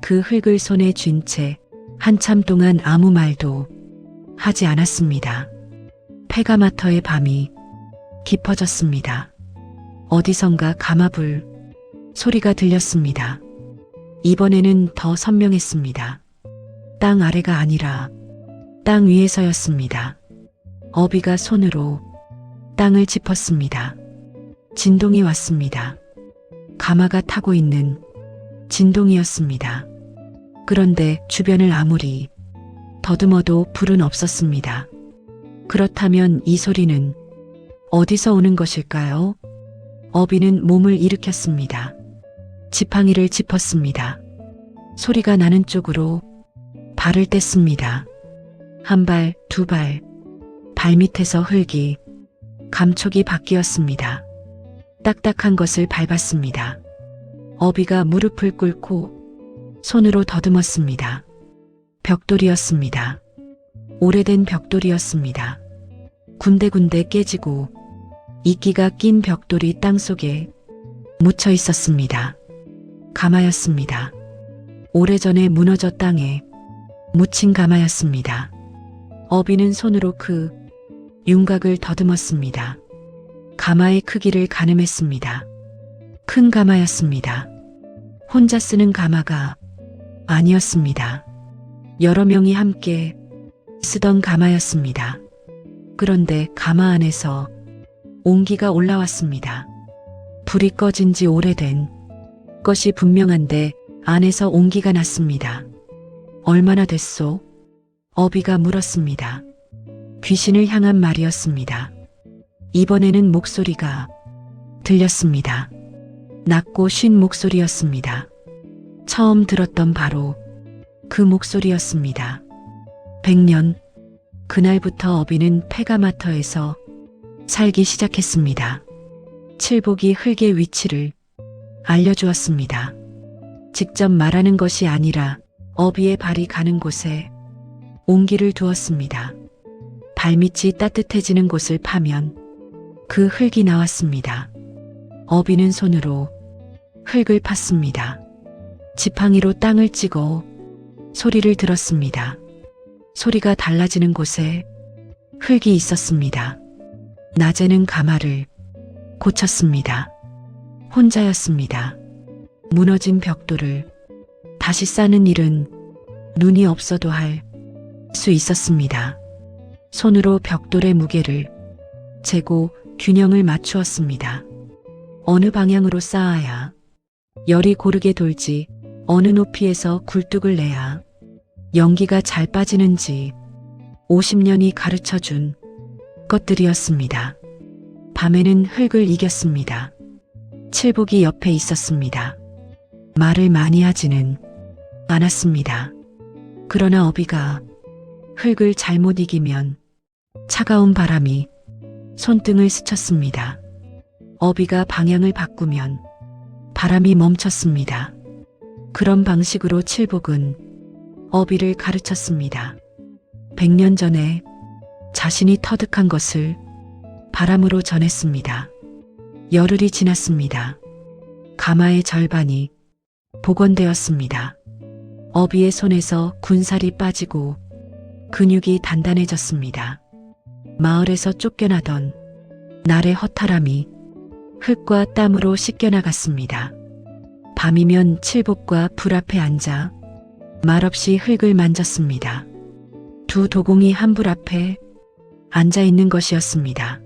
S1: 그 흙을 손에 쥔 채 한참 동안 아무 말도 하지 않았습니다. 페가마터의 밤이 깊어졌습니다. 어디선가 가마불 소리가 들렸습니다. 이번에는 더 선명했습니다. 땅 아래가 아니라 땅 위에서였습니다. 어비가 손으로 땅을 짚었습니다. 진동이 왔습니다. 가마가 타고 있는 진동이었습니다. 그런데 주변을 아무리 더듬어도 불은 없었습니다. 그렇다면 이 소리는 어디서 오는 것일까요? 어비는 몸을 일으켰습니다. 지팡이를 짚었습니다. 소리가 나는 쪽으로 발을 뗐습니다. 한 발, 두 발, 발밑에서 흙이 감촉이 바뀌었습니다. 딱딱한 것을 밟았습니다. 어비가 무릎을 꿇고 손으로 더듬었습니다. 벽돌이었습니다. 오래된 벽돌이었습니다. 군데군데 깨지고 이끼가 낀 벽돌이 땅속에 묻혀 있었습니다. 가마였습니다. 오래전에 무너져 땅에 묻힌 가마였습니다. 어비는 손으로 그 윤곽을 더듬었습니다. 가마의 크기를 가늠했습니다. 큰 가마였습니다. 혼자 쓰는 가마가 아니었습니다. 여러 명이 함께 쓰던 가마였습니다. 그런데 가마 안에서 온기가 올라왔습니다. 불이 꺼진 지 오래된 것이 분명한데 안에서 온기가 났습니다. 얼마나 됐소? 어비가 물었습니다. 귀신을 향한 말이었습니다. 이번에는 목소리가 들렸습니다. 낮고 쉰 목소리였습니다. 처음 들었던 바로 그 목소리였습니다. 100년, 그날부터 어비는 페가마터에서 살기 시작했습니다. 칠복이 흙의 위치를 알려주었습니다. 직접 말하는 것이 아니라 어비의 발이 가는 곳에 온기를 두었습니다. 발밑이 따뜻해지는 곳을 파면 그 흙이 나왔습니다. 어비는 손으로 흙을 팠습니다. 지팡이로 땅을 찍어 소리를 들었습니다. 소리가 달라지는 곳에 흙이 있었습니다. 낮에는 가마를 고쳤습니다. 혼자였습니다. 무너진 벽돌을 다시 싸는 일은 눈이 없어도 할 수 있었습니다. 손으로 벽돌의 무게를 재고 균형을 맞추었습니다. 어느 방향으로 쌓아야 열이 고르게 돌지, 어느 높이에서 굴뚝을 내야 연기가 잘 빠지는지 50년이 가르쳐준 것들이었습니다. 밤에는 흙을 이겼습니다. 칠복이 옆에 있었습니다. 말을 많이 하지는 않았습니다. 그러나 어비가 흙을 잘못 이기면 차가운 바람이 손등을 스쳤습니다. 어비가 방향을 바꾸면 바람이 멈췄습니다. 그런 방식으로 칠복은 어비를 가르쳤습니다. 100년 전에 자신이 터득한 것을 바람으로 전했습니다. 열흘이 지났습니다. 가마의 절반이 복원되었습니다. 어비의 손에서 군살이 빠지고 근육이 단단해졌습니다. 마을에서 쫓겨나던 날의 허탈함이 흙과 땀으로 씻겨나갔습니다. 밤이면 칠복과 불 앞에 앉아 말없이 흙을 만졌습니다. 두 도공이 한 불 앞에 앉아 있는 것이었습니다.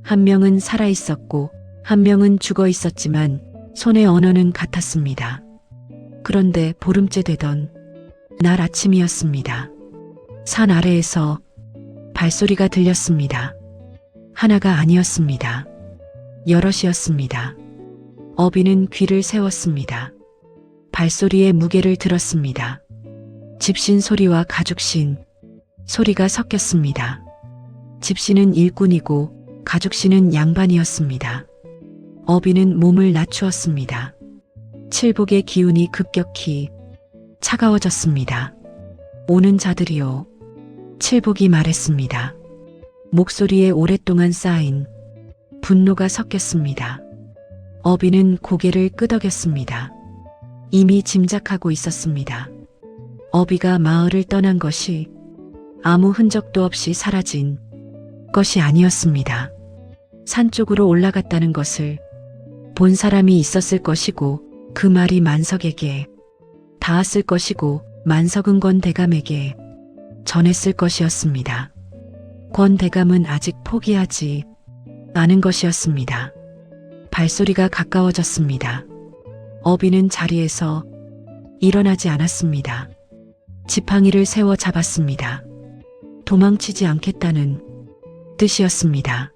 S1: 한 명은 살아 있었고 한 명은 죽어 있었지만 손의 언어는 같았습니다. 그런데 보름째 되던 날 아침이었습니다. 산 아래에서 발소리가 들렸습니다. 하나가 아니었습니다. 여럿이었습니다. 어비는 귀를 세웠습니다. 발소리의 무게를 들었습니다. 집신 소리와 가죽신 소리가 섞였습니다. 집신은 일꾼이고 가죽신은 양반이었습니다. 어비는 몸을 낮추었습니다. 칠복의 기운이 급격히 차가워졌습니다. 오는 자들이요. 칠복이 말했습니다. 목소리에 오랫동안 쌓인 분노가 섞였습니다. 어비는 고개를 끄덕였습니다. 이미 짐작하고 있었습니다. 어비가 마을을 떠난 것이 아무 흔적도 없이 사라진 것이 아니었습니다. 산 쪽으로 올라갔다는 것을 본 사람이 있었을 것이고 그 말이 만석에게 닿았을 것이고 만석은 권 대감에게 전했을 것이었습니다. 권 대감은 아직 포기하지 않은 것이었습니다. 발소리가 가까워졌습니다. 어비는 자리에서 일어나지 않았습니다. 지팡이를 세워 잡았습니다. 도망치지 않겠다는 뜻이었습니다.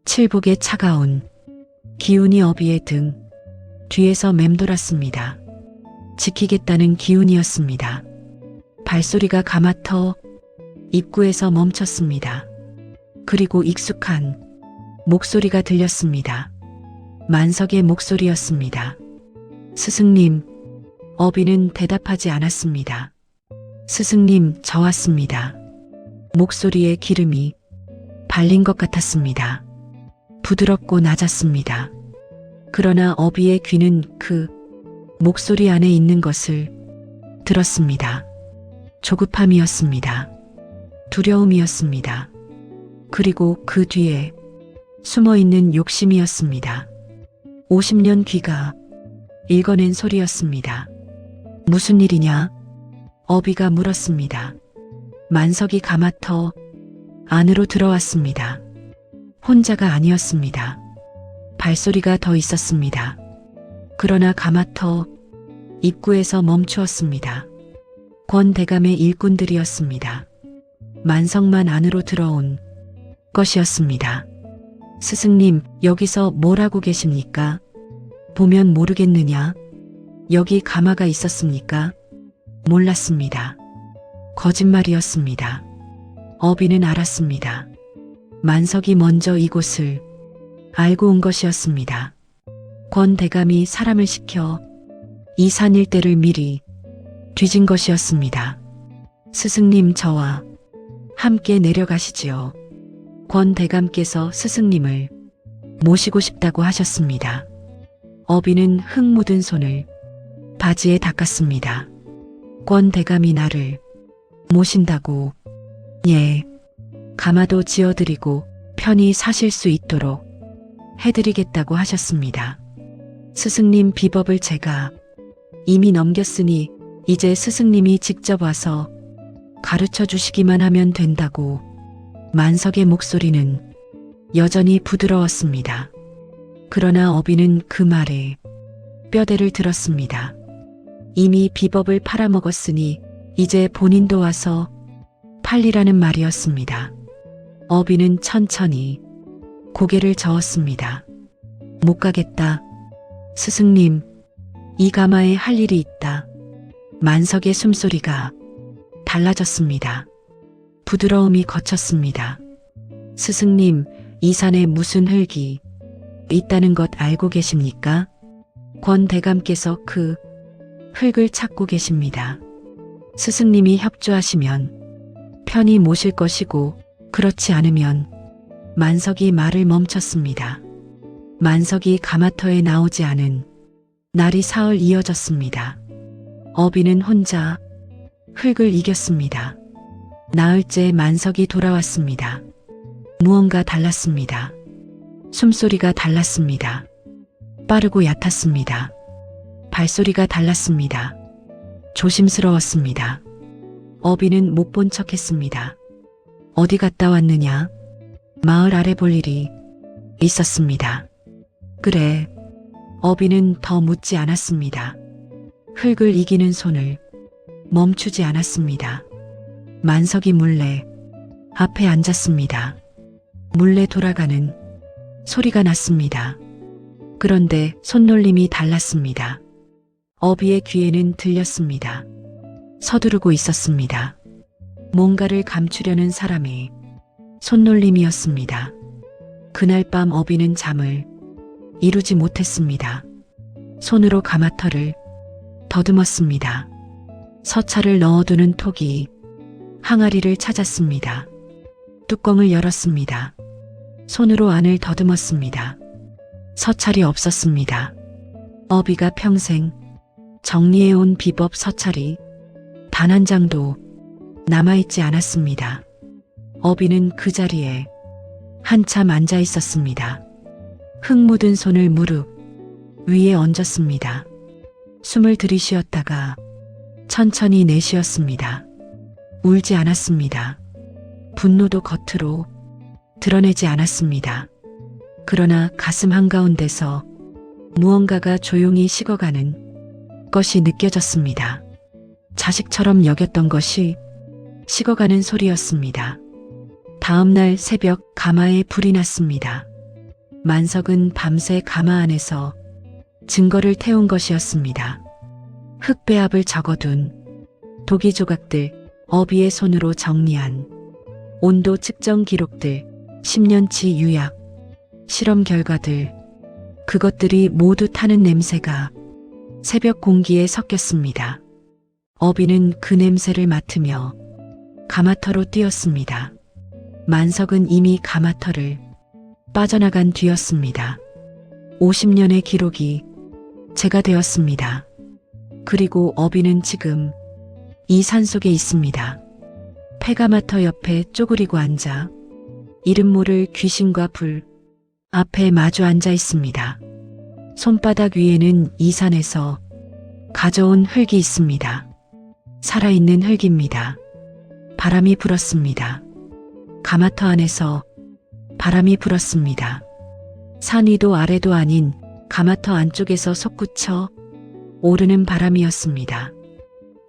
S1: 칠복의 차가운 기운이 어비의 등 뒤에서 맴돌았습니다. 지키겠다는 기운이었습니다. 발소리가 가마터 입구에서 멈췄습니다. 그리고 익숙한 목소리가 들렸습니다. 만석의 목소리였습니다. 스승님, 어비는 대답하지 않았습니다. 스승님, 저 왔습니다. 목소리에 기름이 발린 것 같았습니다. 부드럽고 낮았습니다. 그러나 어비의 귀는 그 목소리 안에 있는 것을 들었습니다. 조급함이었습니다. 두려움이었습니다. 그리고 그 뒤에 숨어있는 욕심이었습니다. 50년 귀가 읽어낸 소리였습니다. 무슨 일이냐? 어비가 물었습니다. 만석이 가마터 안으로 들어왔습니다. 혼자가 아니었습니다. 발소리가 더 있었습니다. 그러나 가마터 입구에서 멈추었습니다. 권 대감의 일꾼들이었습니다. 만석만 안으로 들어온 것이었습니다. 스승님, 여기서 뭘 하고 계십니까? 보면 모르겠느냐? 여기 가마가 있었습니까? 몰랐습니다. 거짓말이었습니다. 어비는 알았습니다. 만석이 먼저 이곳을 알고 온 것이었습니다. 권 대감이 사람을 시켜 이 산 일대를 미리 뒤진 것이었습니다. 스승님, 저와 함께 내려가시지요. 권 대감께서 스승님을 모시고 싶다고 하셨습니다. 어비는 흙 묻은 손을 바지에 닦았습니다. 권 대감이 나를 모신다고? 예. 가마도 지어드리고 편히 사실 수 있도록 해드리겠다고 하셨습니다. 스승님, 비법을 제가 이미 넘겼으니 이제 스승님이 직접 와서 가르쳐 주시기만 하면 된다고. 만석의 목소리는 여전히 부드러웠습니다. 그러나 어비는 그 말에 뼈대를 들었습니다. 이미 비법을 팔아먹었으니 이제 본인도 와서 팔리라는 말이었습니다. 어비는 천천히 고개를 저었습니다. 못 가겠다. 스승님, 이 가마에 할 일이 있다. 만석의 숨소리가 달라졌습니다. 부드러움이 거쳤습니다. 스승님, 이 산에 무슨 흙이 있다는 것 알고 계십니까? 권 대감께서 그 흙을 찾고 계십니다. 스승님이 협조하시면 편히 모실 것이고 그렇지 않으면. 만석이 말을 멈췄습니다. 만석이 가마터에 나오지 않은 날이 사흘 이어졌습니다. 어비는 혼자 흙을 이겼습니다. 나흘째 만석이 돌아왔습니다. 무언가 달랐습니다. 숨소리가 달랐습니다. 빠르고 얕았습니다. 발소리가 달랐습니다. 조심스러웠습니다. 어비는 못 본 척했습니다. 어디 갔다 왔느냐? 마을 아래 볼 일이 있었습니다. 그래. 어비는 더 묻지 않았습니다. 흙을 이기는 손을 멈추지 않았습니다. 만석이 물레 앞에 앉았습니다. 물레 돌아가는 소리가 났습니다. 그런데 손놀림이 달랐습니다. 어비의 귀에는 들렸습니다. 서두르고 있었습니다. 뭔가를 감추려는 사람의 손놀림이었습니다. 그날 밤 어비는 잠을 이루지 못했습니다. 손으로 가마터를 더듬었습니다. 서차를 넣어두는 톡이 항아리를 찾았습니다. 뚜껑을 열었습니다. 손으로 안을 더듬었습니다. 서찰이 없었습니다. 어비가 평생 정리해온 비법 서찰이 단 한 장도 남아있지 않았습니다. 어비는 그 자리에 한참 앉아 있었습니다. 흙 묻은 손을 무릎 위에 얹었습니다. 숨을 들이쉬었다가 천천히 내쉬었습니다. 울지 않았습니다. 분노도 겉으로 드러내지 않았습니다. 그러나 가슴 한가운데서 무언가가 조용히 식어가는 것이 느껴졌습니다. 자식처럼 여겼던 것이 식어가는 소리였습니다. 다음 날 새벽 가마에 불이 났습니다. 만석은 밤새 가마 안에서 증거를 태운 것이었습니다. 흙배합을 적어둔 도기 조각들, 어비의 손으로 정리한 온도 측정 기록들, 10년치 유약, 실험 결과들, 그것들이 모두 타는 냄새가 새벽 공기에 섞였습니다. 어비는 그 냄새를 맡으며 가마터로 뛰었습니다. 만석은 이미 가마터를 빠져나간 뒤였습니다. 50년의 기록이 제가 되었습니다. 그리고 어비는 지금 이 산속에 있습니다. 폐가마터 옆에 쪼그리고 앉아 이름 모를 귀신과 불 앞에 마주 앉아 있습니다. 손바닥 위에는 이 산에서 가져온 흙이 있습니다. 살아있는 흙입니다. 바람이 불었습니다. 가마터 안에서 바람이 불었습니다. 산 위도 아래도 아닌 가마터 안쪽에서 솟구쳐 오르는 바람이었습니다.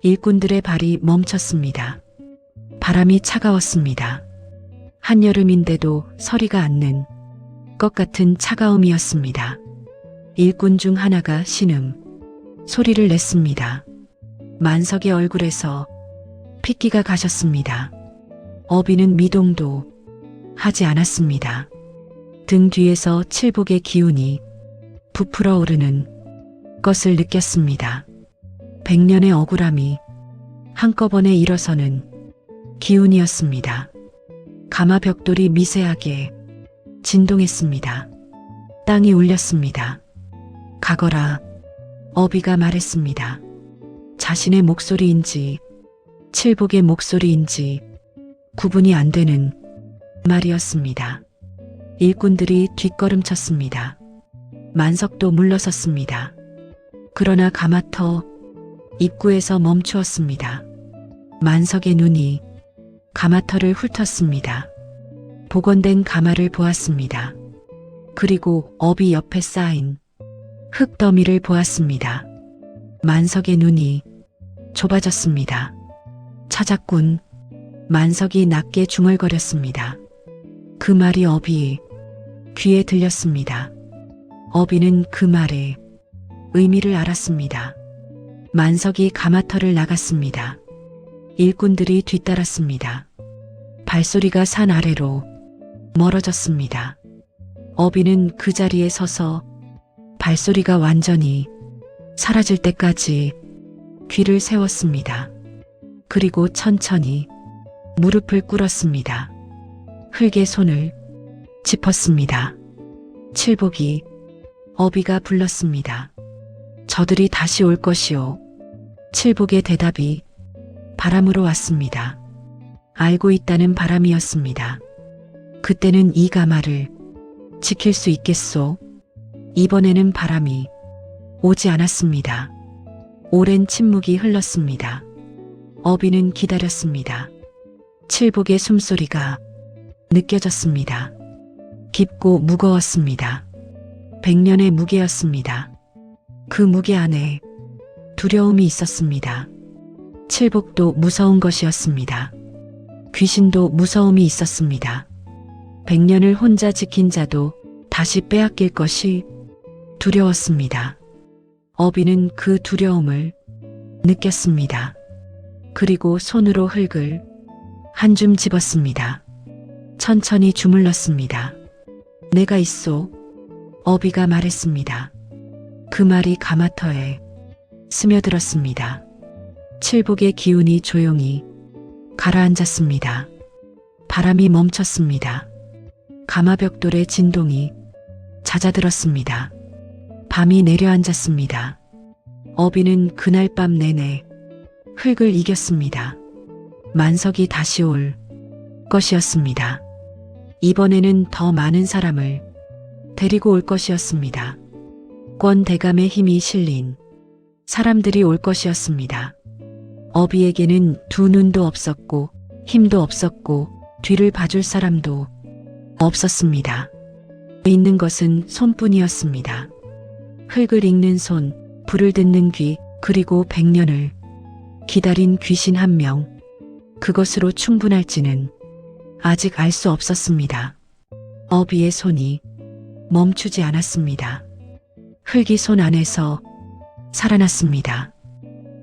S1: 일꾼들의 발이 멈췄습니다. 바람이 차가웠습니다. 한여름인데도 서리가 않는 것 같은 차가움이었습니다. 일꾼 중 하나가 신음 소리를 냈습니다. 만석의 얼굴에서 핏기가 가셨습니다. 어비는 미동도 하지 않았습니다. 등 뒤에서 칠복의 기운이 부풀어 오르는 것을 느꼈습니다. 100년의 억울함이 한꺼번에 일어서는 기운이었습니다. 가마 벽돌이 미세하게 진동했습니다. 땅이 울렸습니다. 가거라, 어비가 말했습니다. 자신의 목소리인지 칠복의 목소리인지 구분이 안 되는 말이었습니다. 일꾼들이 뒷걸음쳤습니다. 만석도 물러섰습니다. 그러나 가마터 입구에서 멈추었습니다. 만석의 눈이 가마터를 훑었습니다. 복원된 가마를 보았습니다. 그리고 어비 옆에 쌓인 흙더미를 보았습니다. 만석의 눈이 좁아졌습니다. 찾았군. 만석이 낮게 중얼거렸습니다. 그 말이 어비의 귀에 들렸습니다. 어비는 그 말의 의미를 알았습니다. 만석이 가마터를 나갔습니다. 일꾼들이 뒤따랐습니다. 발소리가 산 아래로 멀어졌습니다. 어비는 그 자리에 서서 발소리가 완전히 사라질 때까지 귀를 세웠습니다. 그리고 천천히 무릎을 꿇었습니다. 흙에 손을 짚었습니다. 칠복이 어비가 불렀습니다. 저들이 다시 올 것이오. 칠복의 대답이 바람으로 왔습니다. 알고 있다는 바람이었습니다. 그때는 이 가마를 지킬 수 있겠소? 이번에는 바람이 오지 않았습니다. 오랜 침묵이 흘렀습니다. 어비는 기다렸습니다. 칠복의 숨소리가 느껴졌습니다. 깊고 무거웠습니다. 100년의 무게였습니다. 그 무게 안에 두려움이 있었습니다. 칠복도 무서운 것이었습니다. 귀신도 무서움이 있었습니다. 100년을 혼자 지킨 자도 다시 빼앗길 것이 두려웠습니다. 어비는 그 두려움을 느꼈습니다. 그리고 손으로 흙을 한 줌 집었습니다. 천천히 주물렀습니다. 내가 있소. 어비가 말했습니다. 그 말이 가마터에 스며들었습니다. 칠복의 기운이 조용히 가라앉았습니다. 바람이 멈췄습니다. 가마벽돌의 진동이 잦아들었습니다. 밤이 내려앉았습니다. 어비는 그날 밤 내내 흙을 이겼습니다. 만석이 다시 올 것이었습니다. 이번에는 더 많은 사람을 데리고 올 것이었습니다. 권대감의 힘이 실린 사람들이 올 것이었습니다. 어비에게는 두 눈도 없었고 힘도 없었고 뒤를 봐줄 사람도 없었습니다. 있는 것은 손뿐이었습니다. 흙을 읽는 손, 불을 듣는 귀, 그리고 100년을 기다린 귀신 한 명. 그것으로 충분할지는 아직 알 수 없었습니다. 어비의 손이 멈추지 않았습니다. 흙이 손 안에서 살아났습니다.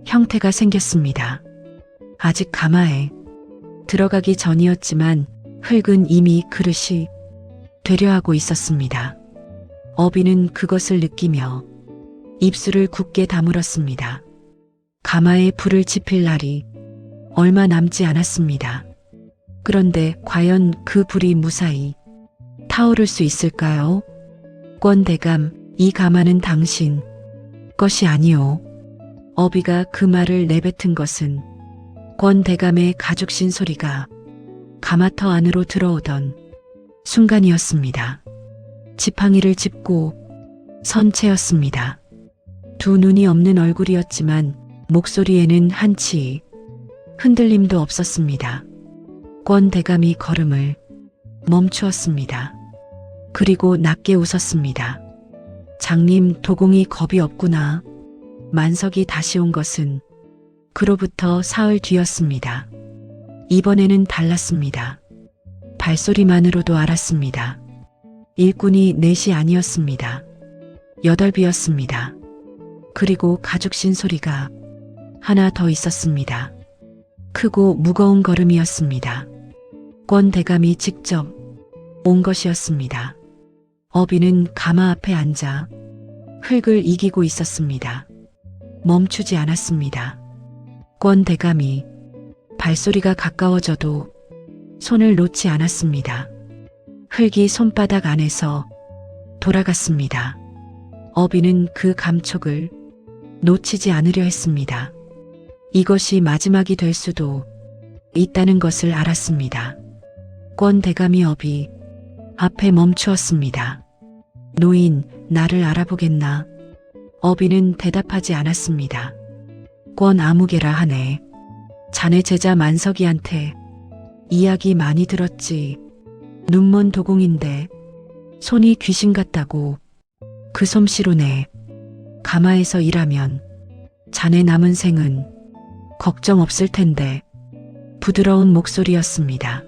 S1: 형태가 생겼습니다. 아직 가마에 들어가기 전이었지만 흙은 이미 그릇이 되려 하고 있었습니다. 어비는 그것을 느끼며 입술을 굳게 다물었습니다. 가마에 불을 지필 날이 얼마 남지 않았습니다. 그런데 과연 그 불이 무사히 타오를 수 있을까요? 권 대감, 이 가마는 당신 것이 아니오. 어비가 그 말을 내뱉은 것은 권 대감의 가죽신 소리가 가마터 안으로 들어오던 순간이었습니다. 지팡이를 짚고 선 채였습니다. 두 눈이 없는 얼굴이었지만 목소리에는 한치 흔들림도 없었습니다. 권 대감이 걸음을 멈추었습니다. 그리고 낮게 웃었습니다. 장님, 도공이 겁이 없구나. 만석이 다시 온 것은 그로부터 사흘 뒤였습니다. 이번에는 달랐습니다. 발소리만으로도 알았습니다. 일꾼이 넷이 아니었습니다. 8비였습니다. 그리고 가죽신 소리가 하나 더 있었습니다. 크고 무거운 걸음이었습니다. 권 대감이 직접 온 것이었습니다. 어비는 가마 앞에 앉아 흙을 이기고 있었습니다. 멈추지 않았습니다. 권 대감이 발소리가 가까워져도 손을 놓지 않았습니다. 흙이 손바닥 안에서 돌아갔습니다. 어비는 그 감촉을 놓치지 않으려 했습니다. 이것이 마지막이 될 수도 있다는 것을 알았습니다. 권 대감이 어비 앞에 멈추었습니다. 노인, 나를 알아보겠나? 어비는 대답하지 않았습니다. 권 아무개라 하네. 자네 제자 만석이한테 이야기 많이 들었지. 눈먼 도공인데 손이 귀신 같다고. 그 솜씨로 내 가마에서 일하면 자네 남은 생은 걱정 없을 텐데. 부드러운 목소리였습니다.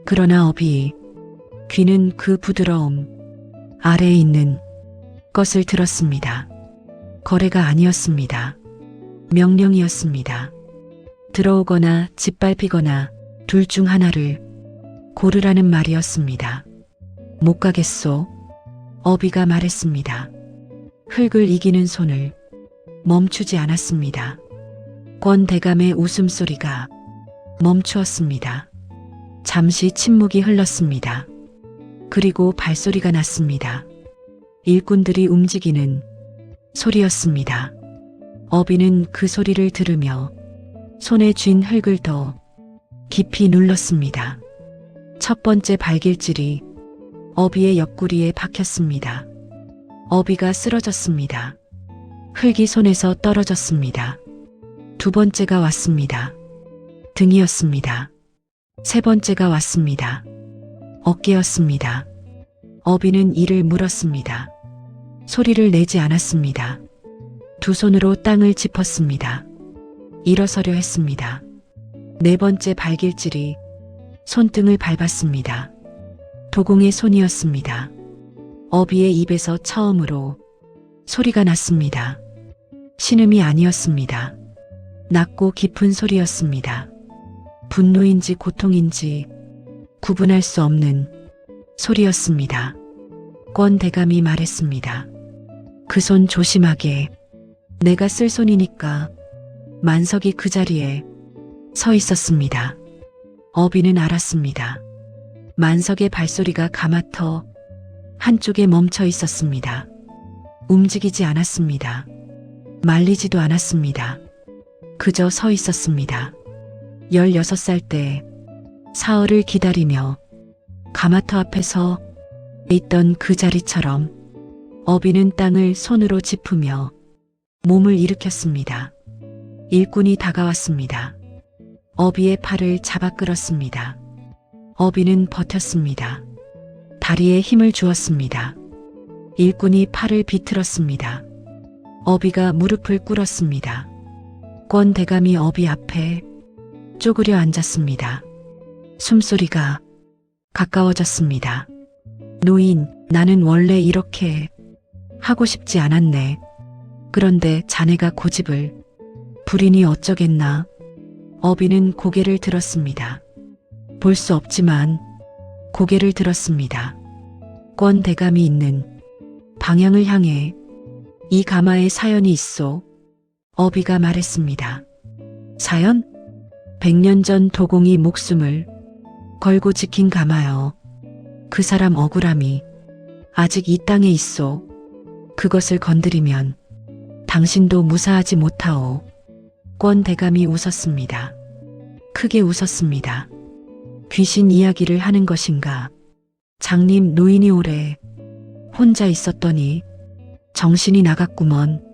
S1: 그러나 어비 귀는 그 부드러움 아래에 있는 것을 들었습니다. 거래가 아니었습니다. 명령이었습니다. 들어오거나 짓밟히거나 둘 중 하나를 고르라는 말이었습니다. 못 가겠소. 어비가 말했습니다. 흙을 이기는 손을 멈추지 않았습니다. 권 대감의 웃음소리가 멈추었습니다. 잠시 침묵이 흘렀습니다. 그리고 발소리가 났습니다. 일꾼들이 움직이는 소리였습니다. 어비는 그 소리를 들으며 손에 쥔 흙을 더 깊이 눌렀습니다. 첫 번째 발길질이 어비의 옆구리에 박혔습니다. 어비가 쓰러졌습니다. 흙이 손에서 떨어졌습니다. 두 번째가 왔습니다. 등이었습니다. 세 번째가 왔습니다. 어깨였습니다. 어비는 이를 물었습니다. 소리를 내지 않았습니다. 두 손으로 땅을 짚었습니다. 일어서려 했습니다. 네 번째 발길질이 손등을 밟았습니다. 도공의 손이었습니다. 어비의 입에서 처음으로 소리가 났습니다. 신음이 아니었습니다. 낮고 깊은 소리였습니다. 분노인지 고통인지 구분할 수 없는 소리였습니다. 권 대감이 말했습니다. 그 손 조심하게. 내가 쓸 손이니까. 만석이 그 자리에 서 있었습니다. 어비는 알았습니다. 만석의 발소리가 가마터 한쪽에 멈춰 있었습니다. 움직이지 않았습니다. 말리지도 않았습니다. 그저 서 있었습니다. 16살 때 사흘을 기다리며 가마터 앞에서 있던 그 자리처럼 어비는 땅을 손으로 짚으며 몸을 일으켰습니다. 일꾼이 다가왔습니다. 어비의 팔을 잡아 끌었습니다. 어비는 버텼습니다. 다리에 힘을 주었습니다. 일꾼이 팔을 비틀었습니다. 어비가 무릎을 꿇었습니다. 권 대감이 어비 앞에 쪼그려 앉았습니다. 숨소리가 가까워졌습니다. 노인, 나는 원래 이렇게 하고 싶지 않았네. 그런데 자네가 고집을 부리니 어쩌겠나. 어비는 고개를 들었습니다. 볼 수 없지만 고개를 들었습니다. 권 대감이 있는 방향을 향해 이 가마에 사연이 있어. 어비가 말했습니다. 사연? 100년 전 도공이 목숨을 걸고 지킨 가마여. 그 사람 억울함이 아직 이 땅에 있소. 그것을 건드리면 당신도 무사하지 못하오. 권 대감이 웃었습니다. 크게 웃었습니다. 귀신 이야기를 하는 것인가? 장님 노인이 오래 혼자 있었더니 정신이 나갔구먼.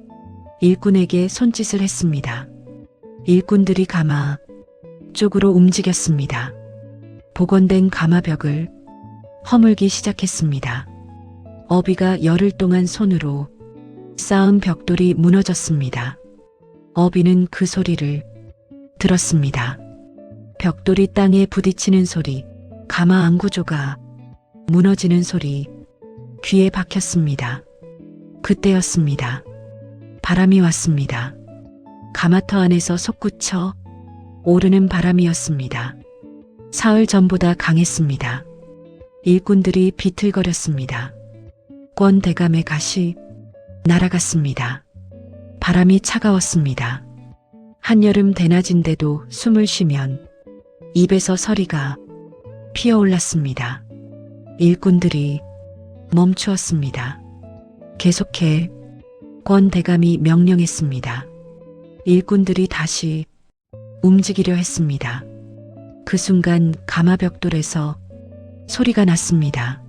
S1: 일꾼에게 손짓을 했습니다. 일꾼들이 가마 쪽으로 움직였습니다. 복원된 가마벽을 허물기 시작했습니다. 어비가 열흘 동안 손으로 쌓은 벽돌이 무너졌습니다. 어비는 그 소리를 들었습니다. 벽돌이 땅에 부딪히는 소리, 가마 안구조가 무너지는 소리, 귀에 박혔습니다. 그때였습니다. 바람이 왔습니다. 가마터 안에서 솟구쳐 오르는 바람이었습니다. 사흘 전보다 강했습니다. 일꾼들이 비틀거렸습니다. 권 대감의 가시 날아갔습니다. 바람이 차가웠습니다. 한여름 대낮인데도 숨을 쉬면 입에서 서리가 피어올랐습니다. 일꾼들이 멈추었습니다. 계속해. 권 대감이 명령했습니다. 일꾼들이 다시 움직이려 했습니다. 그 순간 가마벽돌에서 소리가 났습니다.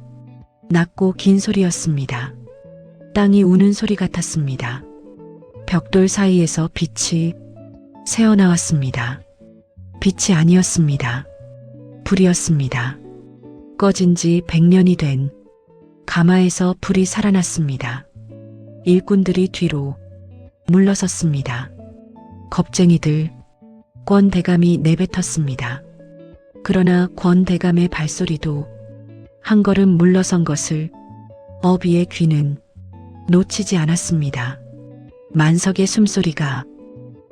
S1: 낮고 긴 소리였습니다. 땅이 우는 소리 같았습니다. 벽돌 사이에서 빛이 새어나왔습니다. 빛이 아니었습니다. 불이었습니다. 꺼진 지 100년이 된 가마에서 불이 살아났습니다. 일꾼들이 뒤로 물러섰습니다. 겁쟁이들. 권 대감이 내뱉었습니다. 그러나 권 대감의 발소리도 한 걸음 물러선 것을 어비의 귀는 놓치지 않았습니다. 만석의 숨소리가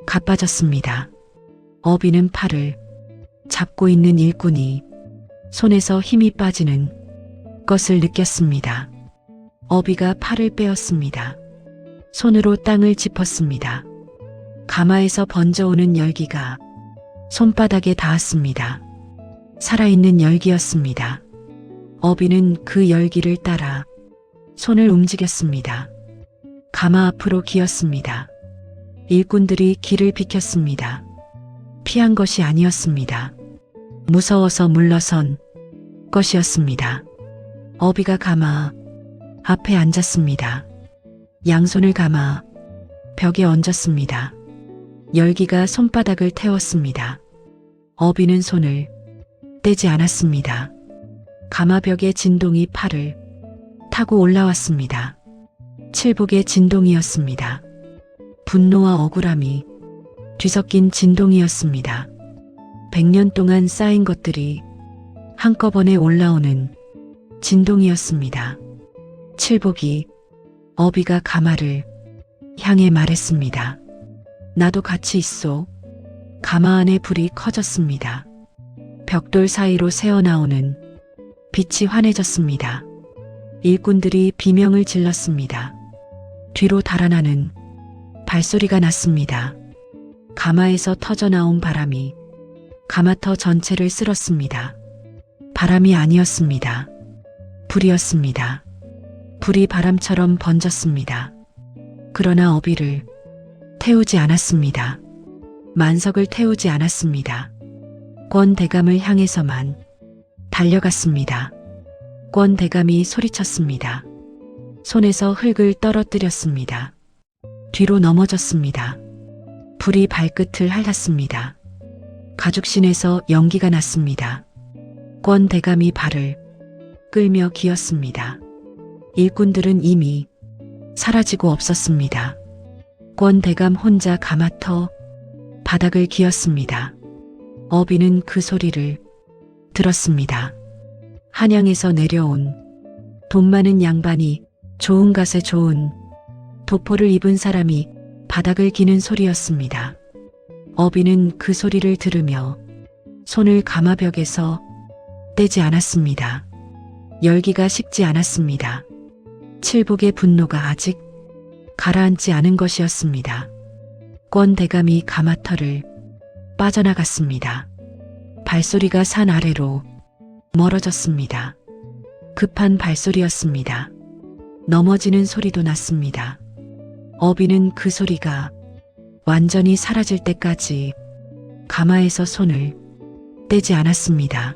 S1: 가빠졌습니다. 어비는 팔을 잡고 있는 일꾼이 손에서 힘이 빠지는 것을 느꼈습니다. 어비가 팔을 빼었습니다. 손으로 땅을 짚었습니다. 가마에서 번져오는 열기가 손바닥에 닿았습니다. 살아있는 열기였습니다. 어비는 그 열기를 따라 손을 움직였습니다. 가마 앞으로 기었습니다. 일꾼들이 길을 비켰습니다. 피한 것이 아니었습니다. 무서워서 물러선 것이었습니다. 어비가 가마 앞에 앉았습니다. 양손을 가마 벽에 얹었습니다. 열기가 손바닥을 태웠습니다. 어비는 손을 떼지 않았습니다. 가마벽의 진동이 팔을 타고 올라왔습니다. 칠복의 진동이었습니다. 분노와 억울함이 뒤섞인 진동이었습니다. 100년 동안 쌓인 것들이 한꺼번에 올라오는 진동이었습니다. 칠복이 어비가 가마를 향해 말했습니다. 나도 같이 있소. 가마 안에 불이 커졌습니다. 벽돌 사이로 새어나오는 빛이 환해졌습니다. 일꾼들이 비명을 질렀습니다. 뒤로 달아나는 발소리가 났습니다. 가마에서 터져나온 바람이 가마터 전체를 쓸었습니다. 바람이 아니었습니다. 불이었습니다. 불이 바람처럼 번졌습니다. 그러나 어비를 태우지 않았습니다. 만석을 태우지 않았습니다. 권 대감을 향해서만 달려갔습니다. 권 대감이 소리쳤습니다. 손에서 흙을 떨어뜨렸습니다. 뒤로 넘어졌습니다. 불이 발끝을 핥았습니다. 가죽신에서 연기가 났습니다. 권 대감이 발을 끌며 기었습니다. 일꾼들은 이미 사라지고 없었습니다. 권 대감 혼자 가마터 바닥을 기었습니다. 어비는 그 소리를 들었습니다. 한양에서 내려온 돈 많은 양반이 좋은 갓에 좋은 도포를 입은 사람이 바닥을 기는 소리였습니다. 어비는 그 소리를 들으며 손을 가마벽에서 떼지 않았습니다. 열기가 식지 않았습니다. 칠복의 분노가 아직 가라앉지 않은 것이었습니다. 권대감이 가마터를 빠져나갔습니다. 발소리가 산 아래로 멀어졌습니다. 급한 발소리였습니다. 넘어지는 소리도 났습니다. 어비는 그 소리가 완전히 사라질 때까지 가마에서 손을 떼지 않았습니다.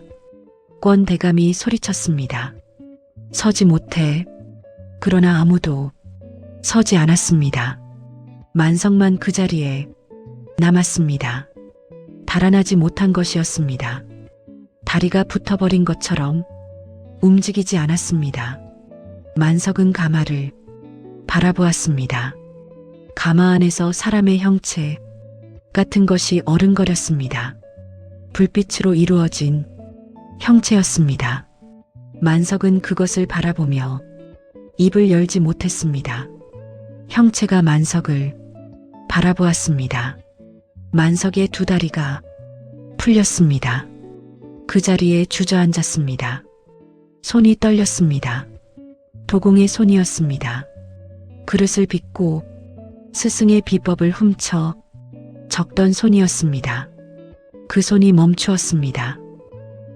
S1: 권대감이 소리쳤습니다. 서지 못해. 그러나 아무도 서지 않았습니다. 만석만 그 자리에 남았습니다. 달아나지 못한 것이었습니다. 다리가 붙어버린 것처럼 움직이지 않았습니다. 만석은 가마를 바라보았습니다. 가마 안에서 사람의 형체 같은 것이 어른거렸습니다. 불빛으로 이루어진 형체였습니다. 만석은 그것을 바라보며 입을 열지 못했습니다. 형체가 만석을 바라보았습니다. 만석의 두 다리가 풀렸습니다. 그 자리에 주저앉았습니다. 손이 떨렸습니다. 도공의 손이었습니다. 그릇을 빚고 스승의 비법을 훔쳐 적던 손이었습니다. 그 손이 멈추었습니다.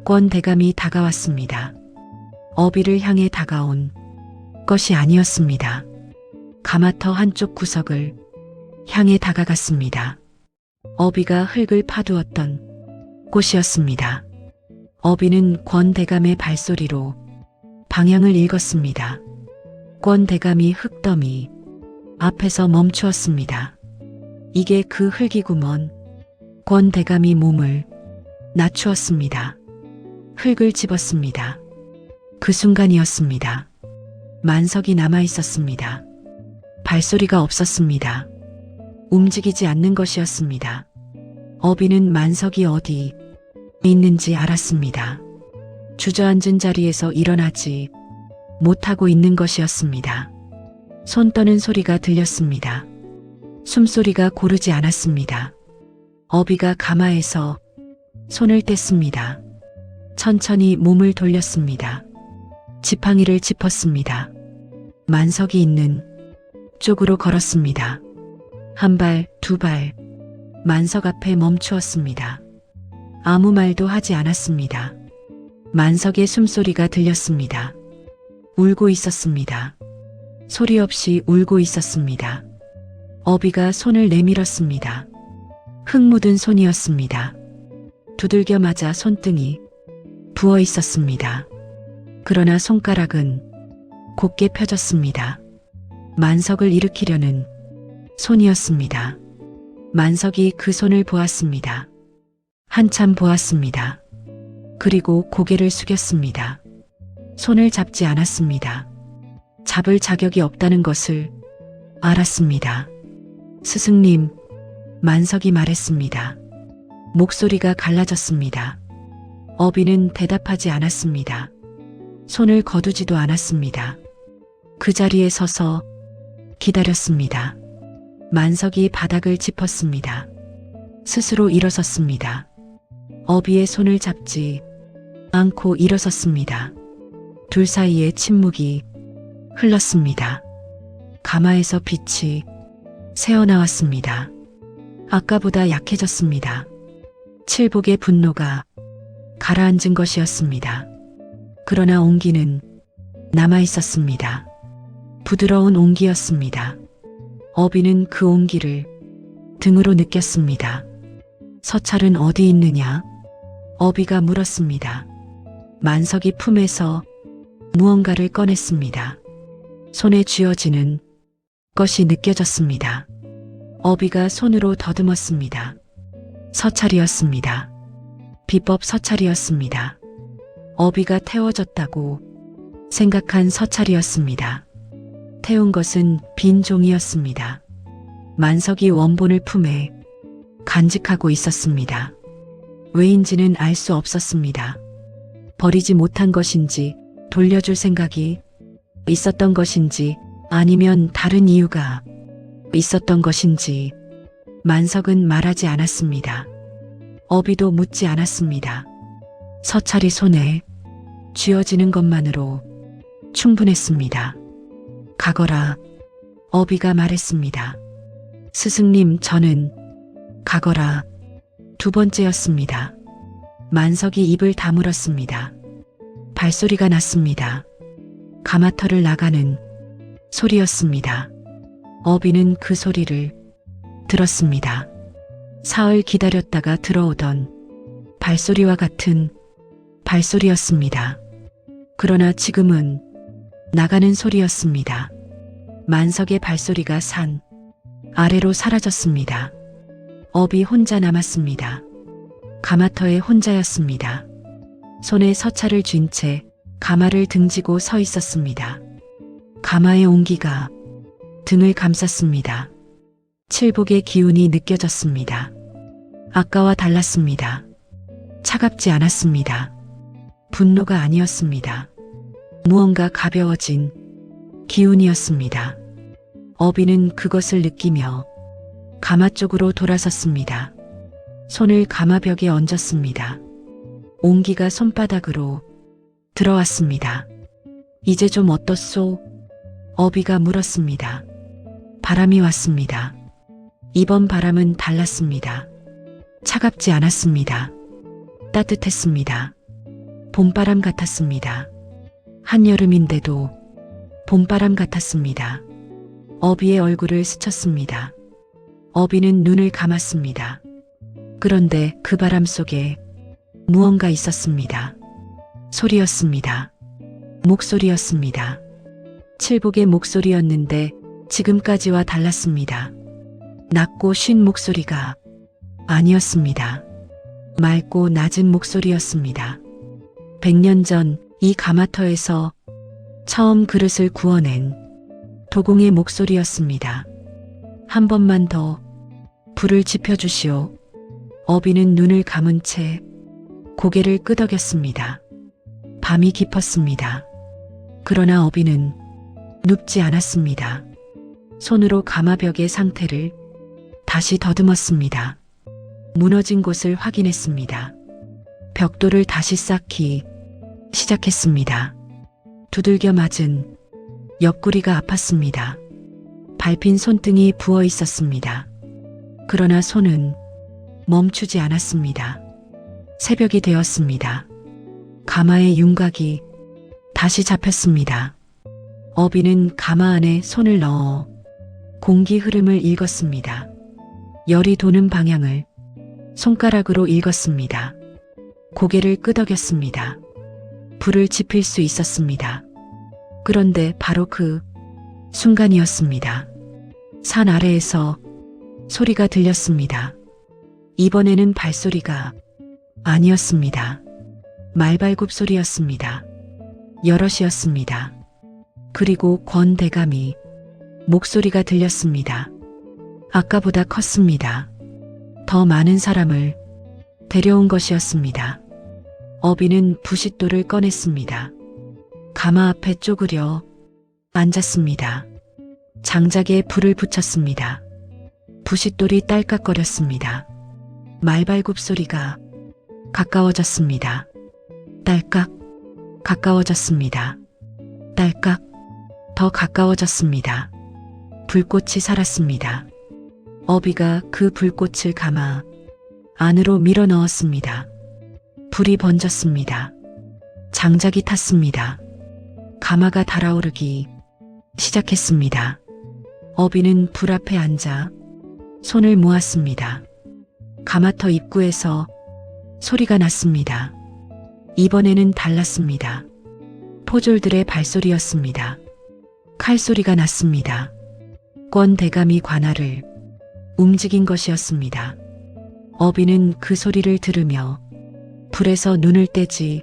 S1: 권대감이 다가왔습니다. 어비를 향해 다가온 것이 아니었습니다. 가마터 한쪽 구석을 향해 다가갔습니다. 어비가 흙을 파두었던 곳이었습니다. 어비는 권대감의 발소리로 방향을 읽었습니다. 권대감이 흙더미 앞에서 멈추었습니다. 이게 그 흙이구먼. 권대감이 몸을 낮추었습니다. 흙을 집었습니다. 그 순간이었습니다. 만석이 남아 있었습니다. 발소리가 없었습니다. 움직이지 않는 것이었습니다. 어비는 만석이 어디 있는지 알았습니다. 주저앉은 자리에서 일어나지 못하고 있는 것이었습니다. 손 떠는 소리가 들렸습니다. 숨소리가 고르지 않았습니다. 어비가 가마에서 손을 뗐습니다. 천천히 몸을 돌렸습니다. 지팡이를 짚었습니다. 만석이 있는 쪽으로 걸었습니다. 한 발, 두 발, 만석 앞에 멈추었습니다. 아무 말도 하지 않았습니다. 만석의 숨소리가 들렸습니다. 울고 있었습니다. 소리 없이 울고 있었습니다. 어비가 손을 내밀었습니다. 흙 묻은 손이었습니다. 두들겨 맞아 손등이 부어 있었습니다. 그러나 손가락은 곧게 펴졌습니다. 만석을 일으키려는 손이었습니다. 만석이 그 손을 보았습니다. 한참 보았습니다. 그리고 고개를 숙였습니다. 손을 잡지 않았습니다. 잡을 자격이 없다는 것을 알았습니다. 스승님, 만석이 말했습니다. 목소리가 갈라졌습니다. 어비는 대답하지 않았습니다. 손을 거두지도 않았습니다. 그 자리에 서서 기다렸습니다. 만석이 바닥을 짚었습니다. 스스로 일어섰습니다. 어비의 손을 잡지 않고 일어섰습니다. 둘 사이에 침묵이 흘렀습니다. 가마에서 빛이 새어나왔습니다. 아까보다 약해졌습니다. 칠복의 분노가 가라앉은 것이었습니다. 그러나 온기는 남아 있었습니다. 부드러운 온기였습니다. 어비는 그 온기를 등으로 느꼈습니다. 서찰은 어디 있느냐? 어비가 물었습니다. 만석이 품에서 무언가를 꺼냈습니다. 손에 쥐어지는 것이 느껴졌습니다. 어비가 손으로 더듬었습니다. 서찰이었습니다. 비법 서찰이었습니다. 어비가 태워졌다고 생각한 서찰이었습니다. 태운 것은 빈 종이였습니다. 만석이 원본을 품에 간직하고 있었습니다. 왜인지는 알 수 없었습니다. 버리지 못한 것인지 돌려줄 생각이 있었던 것인지 아니면 다른 이유가 있었던 것인지 만석은 말하지 않았습니다. 어비도 묻지 않았습니다. 서찰이 손에 쥐어지는 것만으로 충분했습니다. 가거라, 어비가 말했습니다. 스승님, 저는 가거라. 두 번째였습니다. 만석이 입을 다물었습니다. 발소리가 났습니다. 가마터를 나가는 소리였습니다. 어비는 그 소리를 들었습니다. 사흘 기다렸다가 들어오던 발소리와 같은 발소리였습니다. 그러나 지금은 나가는 소리였습니다. 만석의 발소리가 산 아래로 사라졌습니다. 어비 혼자 남았습니다. 가마터에 혼자였습니다. 손에 서차를 쥔 채 가마를 등지고 서 있었습니다. 가마의 온기가 등을 감쌌습니다. 칠복의 기운이 느껴졌습니다. 아까와 달랐습니다. 차갑지 않았습니다. 분노가 아니었습니다. 무언가 가벼워진 기운이었습니다. 어비는 그것을 느끼며 가마 쪽으로 돌아섰습니다. 손을 가마벽에 얹었습니다. 온기가 손바닥으로 들어왔습니다. 이제 좀 어떻소? 어비가 물었습니다. 바람이 왔습니다. 이번 바람은 달랐습니다. 차갑지 않았습니다. 따뜻했습니다. 봄바람 같았습니다. 한여름인데도 봄바람 같았습니다. 어비의 얼굴을 스쳤습니다. 어비는 눈을 감았습니다. 그런데 그 바람 속에 무언가 있었습니다. 소리였습니다. 목소리였습니다. 칠복의 목소리였는데 지금까지와 달랐습니다. 낮고 쉰 목소리가 아니었습니다. 맑고 낮은 목소리였습니다. 100년 전 이 가마터에서 처음 그릇을 구워낸 도공의 목소리였습니다. 한 번만 더 불을 지펴주시오. 어비는 눈을 감은 채 고개를 끄덕였습니다. 밤이 깊었습니다. 그러나 어비는 눕지 않았습니다. 손으로 가마벽의 상태를 다시 더듬었습니다. 무너진 곳을 확인했습니다. 벽돌을 다시 쌓기 시작했습니다. 두들겨 맞은 옆구리가 아팠습니다. 밟힌 손등이 부어 있었습니다. 그러나 손은 멈추지 않았습니다. 새벽이 되었습니다. 가마의 윤곽이 다시 잡혔습니다. 어비는 가마 안에 손을 넣어 공기 흐름을 읽었습니다. 열이 도는 방향을 손가락으로 읽었습니다. 고개를 끄덕였습니다. 불을 지필 수 있었습니다. 그런데 바로 그 순간이었습니다. 산 아래에서 소리가 들렸습니다. 이번에는 발소리가 아니었습니다. 말발굽 소리였습니다. 여럿이었습니다. 그리고 권 대감이 목소리가 들렸습니다. 아까보다 컸습니다. 더 많은 사람을 데려온 것이었습니다. 어비는 부싯돌을 꺼냈습니다. 가마 앞에 쪼그려 앉았습니다. 장작에 불을 붙였습니다. 부싯돌이 딸깍거렸습니다. 말발굽 소리가 가까워졌습니다. 딸깍, 가까워졌습니다. 딸깍, 더 가까워졌습니다. 불꽃이 살았습니다. 어비가 그 불꽃을 가마 안으로 밀어 넣었습니다. 불이 번졌습니다. 장작이 탔습니다. 가마가 달아오르기 시작했습니다. 어비는 불 앞에 앉아 손을 모았습니다. 가마터 입구에서 소리가 났습니다. 이번에는 달랐습니다. 포졸들의 발소리였습니다. 칼소리가 났습니다. 권 대감이 관할을 움직인 것이었습니다. 어비는 그 소리를 들으며 불에서 눈을 떼지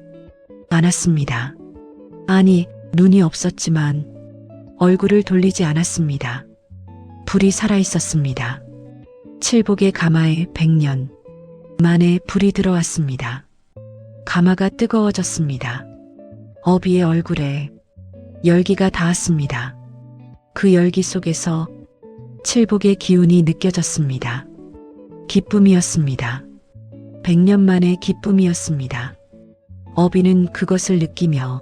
S1: 않았습니다. 아니, 눈이 없었지만 얼굴을 돌리지 않았습니다. 불이 살아있었습니다. 칠복의 가마에 100년 만에 불이 들어왔습니다. 가마가 뜨거워졌습니다. 어비의 얼굴에 열기가 닿았습니다. 그 열기 속에서 칠복의 기운이 느껴졌습니다. 기쁨이었습니다. 100년 만의 기쁨이었습니다. 어비는 그것을 느끼며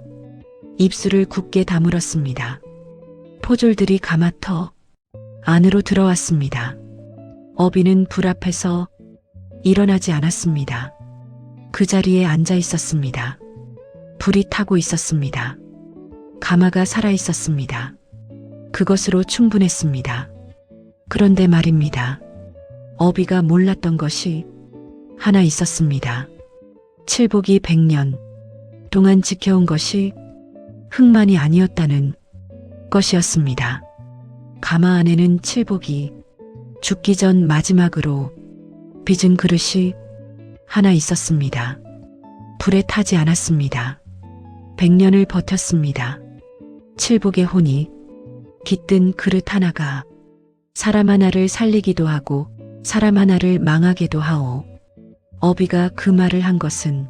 S1: 입술을 굳게 다물었습니다. 포졸들이 가마터 안으로 들어왔습니다. 어비는 불 앞에서 일어나지 않았습니다. 그 자리에 앉아 있었습니다. 불이 타고 있었습니다. 가마가 살아 있었습니다. 그것으로 충분했습니다. 그런데 말입니다. 어비가 몰랐던 것이 하나 있었습니다. 칠복이 100년 동안 지켜온 것이 흙만이 아니었다는 것이었습니다. 가마 안에는 칠복이 죽기 전 마지막으로 빚은 그릇이 하나 있었습니다. 불에 타지 않았습니다. 100년을 버텼습니다. 칠복의 혼이 깃든 그릇 하나가 사람 하나를 살리기도 하고 사람 하나를 망하게도 하오. 어비가 그 말을 한 것은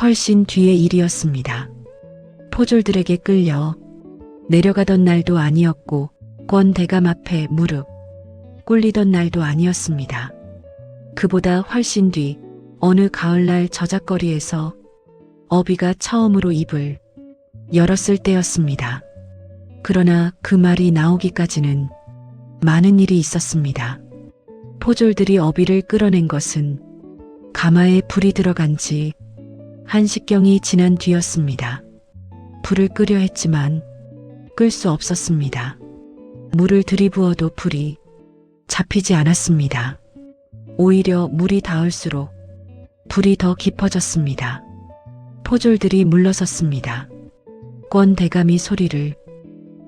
S1: 훨씬 뒤의 일이었습니다. 포졸들에게 끌려 내려가던 날도 아니었고 권 대감 앞에 무릎 꿇리던 날도 아니었습니다. 그보다 훨씬 뒤 어느 가을날 저작거리에서 어비가 처음으로 입을 열었을 때였습니다. 그러나 그 말이 나오기까지는 많은 일이 있었습니다. 포졸들이 어비를 끌어낸 것은 가마에 불이 들어간 지 한식경이 지난 뒤였습니다. 불을 끄려 했지만 끌 수 없었습니다. 물을 들이부어도 불이 잡히지 않았습니다. 오히려 물이 닿을수록 불이 더 깊어졌습니다. 포졸들이 물러섰습니다. 권 대감이 소리를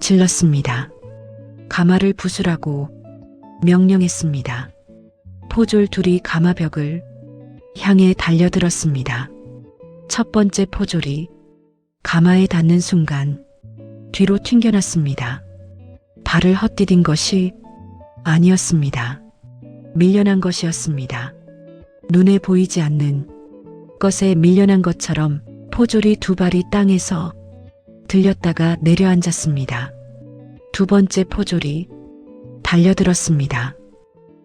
S1: 질렀습니다. 가마를 부수라고 명령했습니다. 포졸 둘이 가마벽을 향해 달려들었습니다. 첫 번째 포졸이 가마에 닿는 순간 뒤로 튕겨났습니다. 발을 헛디딘 것이 아니었습니다. 밀려난 것이었습니다. 눈에 보이지 않는 것에 밀려난 것처럼 포졸이 두 발이 땅에서 들렸다가 내려앉았습니다. 두 번째 포졸이 달려들었습니다.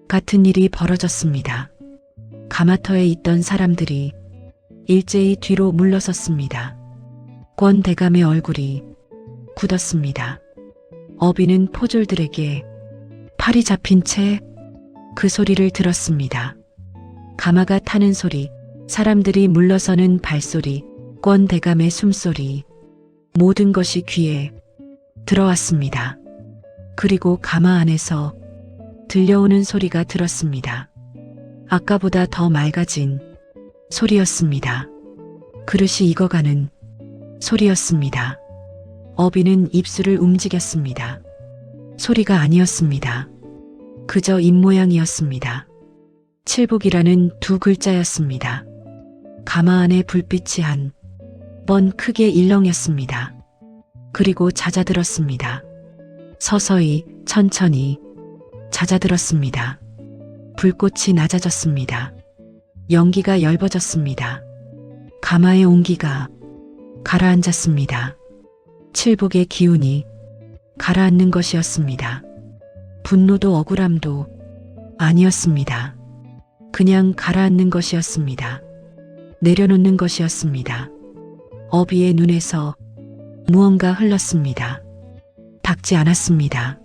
S1: 같은 일이 벌어졌습니다. 가마터에 있던 사람들이 일제히 뒤로 물러섰습니다. 권 대감의 얼굴이 굳었습니다. 어비는 포졸들에게 팔이 잡힌 채 그 소리를 들었습니다. 가마가 타는 소리, 사람들이 물러서는 발소리, 권 대감의 숨소리, 모든 것이 귀에 들어왔습니다. 그리고 가마 안에서 들려오는 소리가 들었습니다. 아까보다 더 맑아진 소리였습니다. 그릇이 익어가는 소리였습니다. 어비는 입술을 움직였습니다. 소리가 아니었습니다. 그저 입모양이었습니다. 칠복이라는 두 글자였습니다. 가마 안에 불빛이 한 번 크게 일렁였습니다. 그리고 잦아들었습니다. 서서히 천천히 잦아들었습니다. 불꽃이 낮아졌습니다. 연기가 엷어졌습니다. 가마의 온기가 가라앉았습니다. 칠복의 기운이 가라앉는 것이었습니다. 분노도 억울함도 아니었습니다. 그냥 가라앉는 것이었습니다. 내려놓는 것이었습니다. 어비의 눈에서 무언가 흘렀습니다. 닦지 않았습니다.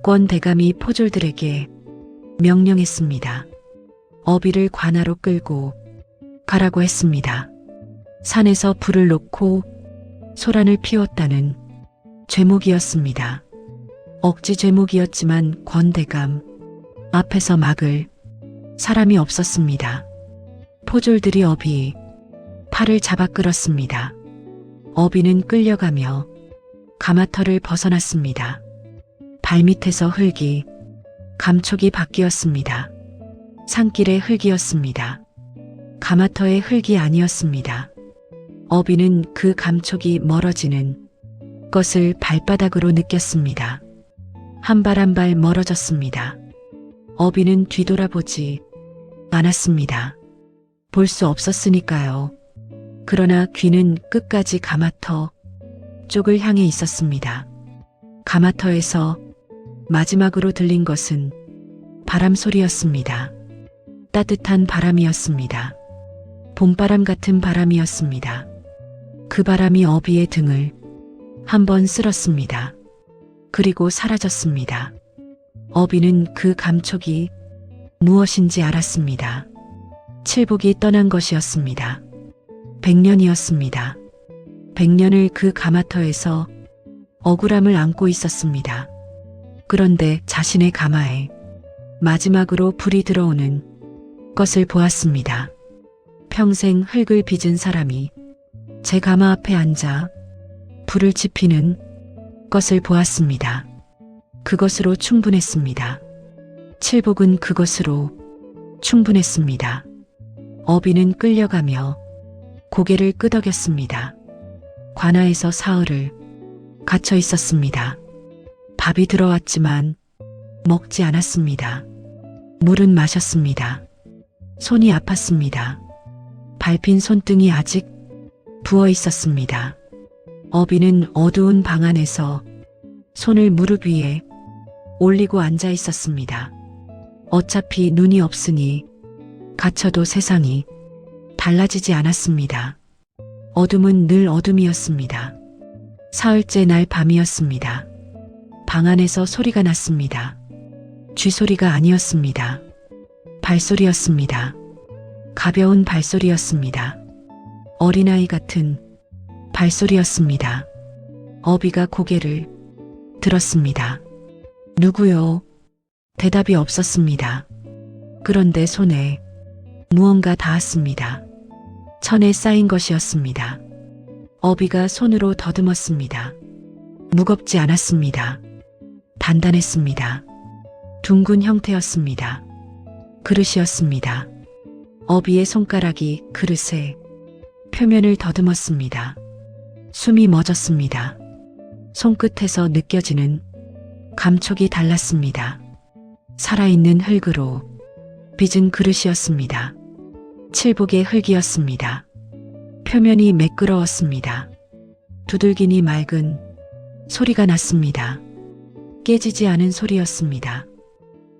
S1: 권 대감이 포졸들에게 명령했습니다. 어비를 관하로 끌고 가라고 했습니다. 산에서 불을 놓고 소란을 피웠다는 죄목이었습니다. 억지 죄목이었지만 권 대감 앞에서 막을 사람이 없었습니다. 포졸들이 어비 팔을 잡아 끌었습니다. 어비는 끌려가며 가마터를 벗어났습니다. 발밑에서 흙이 감촉이 바뀌었습니다. 산길의 흙이었습니다. 가마터의 흙이 아니었습니다. 어비는 그 감촉이 멀어지는 것을 발바닥으로 느꼈습니다. 한 발 한 발 멀어졌습니다. 어비는 뒤돌아보지 않았습니다. 볼 수 없었으니까요. 그러나 귀는 끝까지 가마터 쪽을 향해 있었습니다. 가마터에서 마지막으로 들린 것은 바람 소리였습니다. 따뜻한 바람이었습니다. 봄바람 같은 바람이었습니다. 그 바람이 어비의 등을 한번 쓸었습니다. 그리고 사라졌습니다. 어비는 그 감촉이 무엇인지 알았습니다. 칠복이 떠난 것이었습니다. 100년이었습니다. 100년을 그 가마터에서 억울함을 안고 있었습니다. 그런데 자신의 가마에 마지막으로 불이 들어오는 것을 보았습니다. 평생 흙을 빚은 사람이 제 가마 앞에 앉아 불을 지피는 것을 보았습니다. 그것으로 충분했습니다. 칠복은 그것으로 충분했습니다. 어비는 끌려가며 고개를 끄덕였습니다. 관아에서 사흘을 갇혀 있었습니다. 밥이 들어왔지만 먹지 않았습니다. 물은 마셨습니다. 손이 아팠습니다. 밟힌 손등이 아직 부어 있었습니다. 어비는 어두운 방 안에서 손을 무릎 위에 올리고 앉아 있었습니다. 어차피 눈이 없으니 갇혀도 세상이 달라지지 않았습니다. 어둠은 늘 어둠이었습니다. 사흘째 날 밤이었습니다. 방 안에서 소리가 났습니다. 쥐소리가 아니었습니다. 발소리였습니다. 가벼운 발소리였습니다. 어린아이 같은 발소리였습니다. 어비가 고개를 들었습니다. 누구요? 대답이 없었습니다. 그런데 손에 무언가 닿았습니다. 천에 쌓인 것이었습니다. 어비가 손으로 더듬었습니다. 무겁지 않았습니다. 단단했습니다. 둥근 형태였습니다. 그릇이었습니다. 어비의 손가락이 그릇의 표면을 더듬었습니다. 숨이 멎었습니다. 손끝에서 느껴지는 감촉이 달랐습니다. 살아있는 흙으로 빚은 그릇이었습니다. 칠복의 흙이었습니다. 표면이 매끄러웠습니다. 두들기니 맑은 소리가 났습니다. 깨지지 않은 소리였습니다.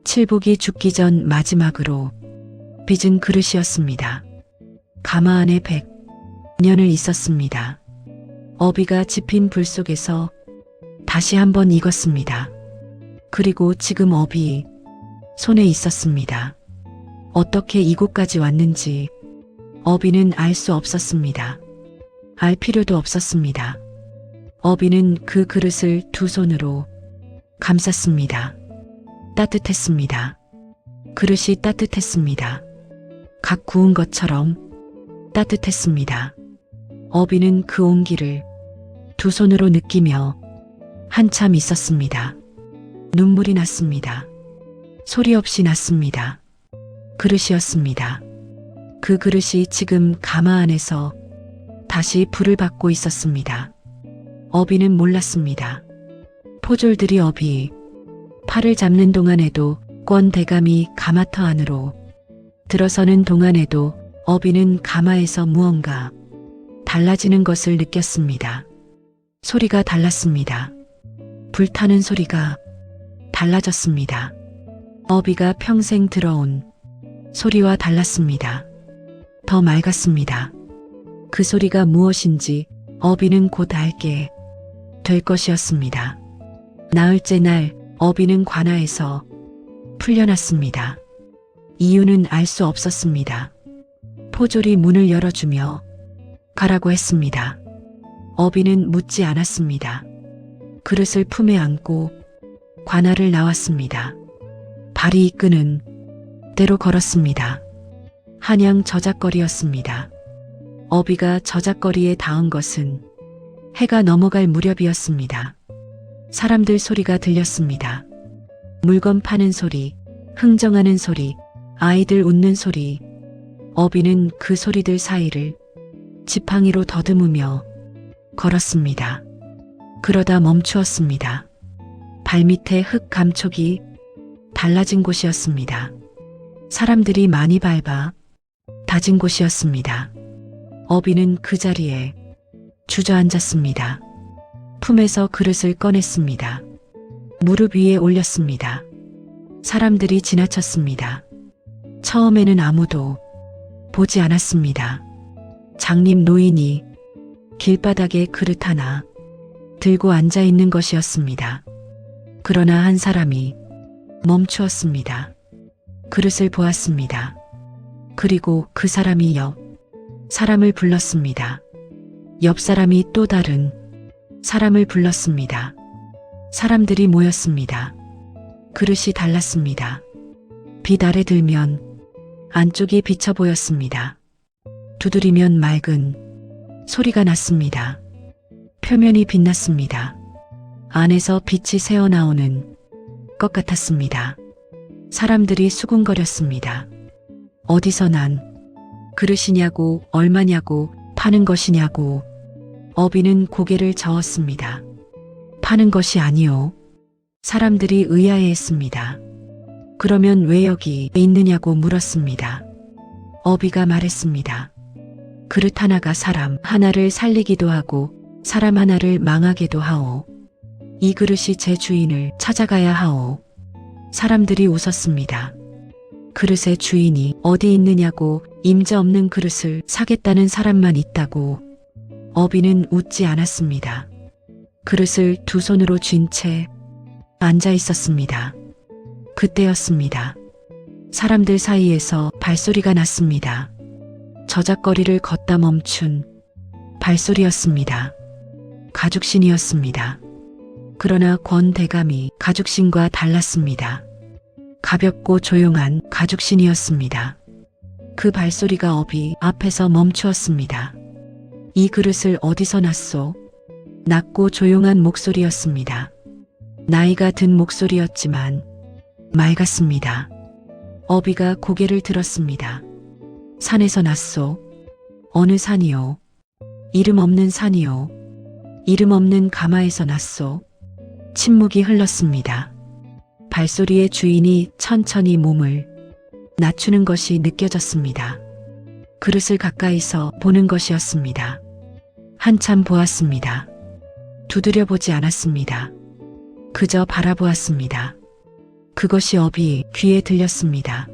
S1: 칠복이 죽기 전 마지막으로 빚은 그릇이었습니다. 가마 안에 100년을 있었습니다. 어비가 지핀 불 속에서 다시 한번 익었습니다. 그리고 지금 어비 손에 있었습니다. 어떻게 이곳까지 왔는지 어비는 알 수 없었습니다. 알 필요도 없었습니다. 어비는 그 그릇을 두 손으로 감쌌습니다. 따뜻했습니다. 그릇이 따뜻했습니다. 각 구운 것처럼 따뜻했습니다. 어비는 그 온기를 두 손으로 느끼며 한참 있었습니다. 눈물이 났습니다. 소리 없이 났습니다. 그릇이었습니다. 그 그릇이 지금 가마 안에서 다시 불을 받고 있었습니다. 어비는 몰랐습니다. 포졸들이 어비 팔을 잡는 동안에도 권 대감이 가마터 안으로 들어서는 동안에도 어비는 가마에서 무언가 달라지는 것을 느꼈습니다. 소리가 달랐습니다. 불타는 소리가 달라졌습니다. 어비가 평생 들어온 소리와 달랐습니다. 더 맑았습니다. 그 소리가 무엇인지 어비는 곧 알게 될 것이었습니다. 나흘째 날 어비는 관아에서 풀려났습니다. 이유는 알 수 없었습니다. 포졸이 문을 열어주며 가라고 했습니다. 어비는 묻지 않았습니다. 그릇을 품에 안고 관아를 나왔습니다. 발이 이끄는 대로 걸었습니다. 한양 저작거리였습니다. 어비가 저작거리에 닿은 것은 해가 넘어갈 무렵이었습니다. 사람들 소리가 들렸습니다. 물건 파는 소리, 흥정하는 소리, 아이들 웃는 소리. 어비는 그 소리들 사이를 지팡이로 더듬으며 걸었습니다. 그러다 멈추었습니다. 발밑에 흙 감촉이 달라진 곳이었습니다. 사람들이 많이 밟아 다진 곳이었습니다. 어비는 그 자리에 주저앉았습니다. 품에서 그릇을 꺼냈습니다. 무릎 위에 올렸습니다. 사람들이 지나쳤습니다. 처음에는 아무도 보지 않았습니다. 장님 노인이 길바닥에 그릇 하나 들고 앉아 있는 것이었습니다. 그러나 한 사람이 멈추었습니다. 그릇을 보았습니다. 그리고 그 사람이 옆 사람을 불렀습니다. 옆 사람이 또 다른 사람을 불렀습니다. 사람들이 모였습니다. 그릇이 달랐습니다. 빛 아래 들면 안쪽이 비쳐 보였습니다. 두드리면 맑은 소리가 났습니다. 표면이 빛났습니다. 안에서 빛이 새어나오는 것 같았습니다. 사람들이 수군거렸습니다. 어디서 난 그릇이냐고, 얼마냐고, 파는 것이냐고. 어비는 고개를 저었습니다. 파는 것이 아니요. 사람들이 의아해했습니다. 그러면 왜 여기 있느냐고 물었습니다. 어비가 말했습니다. 그릇 하나가 사람 하나를 살리기도 하고 사람 하나를 망하게도 하오. 이 그릇이 제 주인을 찾아가야 하오. 사람들이 웃었습니다. 그릇의 주인이 어디 있느냐고, 임자 없는 그릇을 사겠다는 사람만 있다고. 어비는 웃지 않았습니다. 그릇을 두 손으로 쥔 채 앉아 있었습니다. 그때였습니다. 사람들 사이에서 발소리가 났습니다. 저작거리를 걷다 멈춘 발소리였습니다. 가죽신이었습니다. 그러나 권 대감이 가죽신과 달랐습니다. 가볍고 조용한 가죽신이었습니다. 그 발소리가 어비 앞에서 멈추었습니다. 이 그릇을 어디서 났소? 낮고 조용한 목소리였습니다. 나이가 든 목소리였지만 맑았습니다. 어비가 고개를 들었습니다. 산에서 났소? 어느 산이요? 이름 없는 산이요? 이름 없는 가마에서 났소? 침묵이 흘렀습니다. 발소리의 주인이 천천히 몸을 낮추는 것이 느껴졌습니다. 그릇을 가까이서 보는 것이었습니다. 한참 보았습니다. 두드려보지 않았습니다. 그저 바라보았습니다. 그것이 어비 귀에 들렸습니다.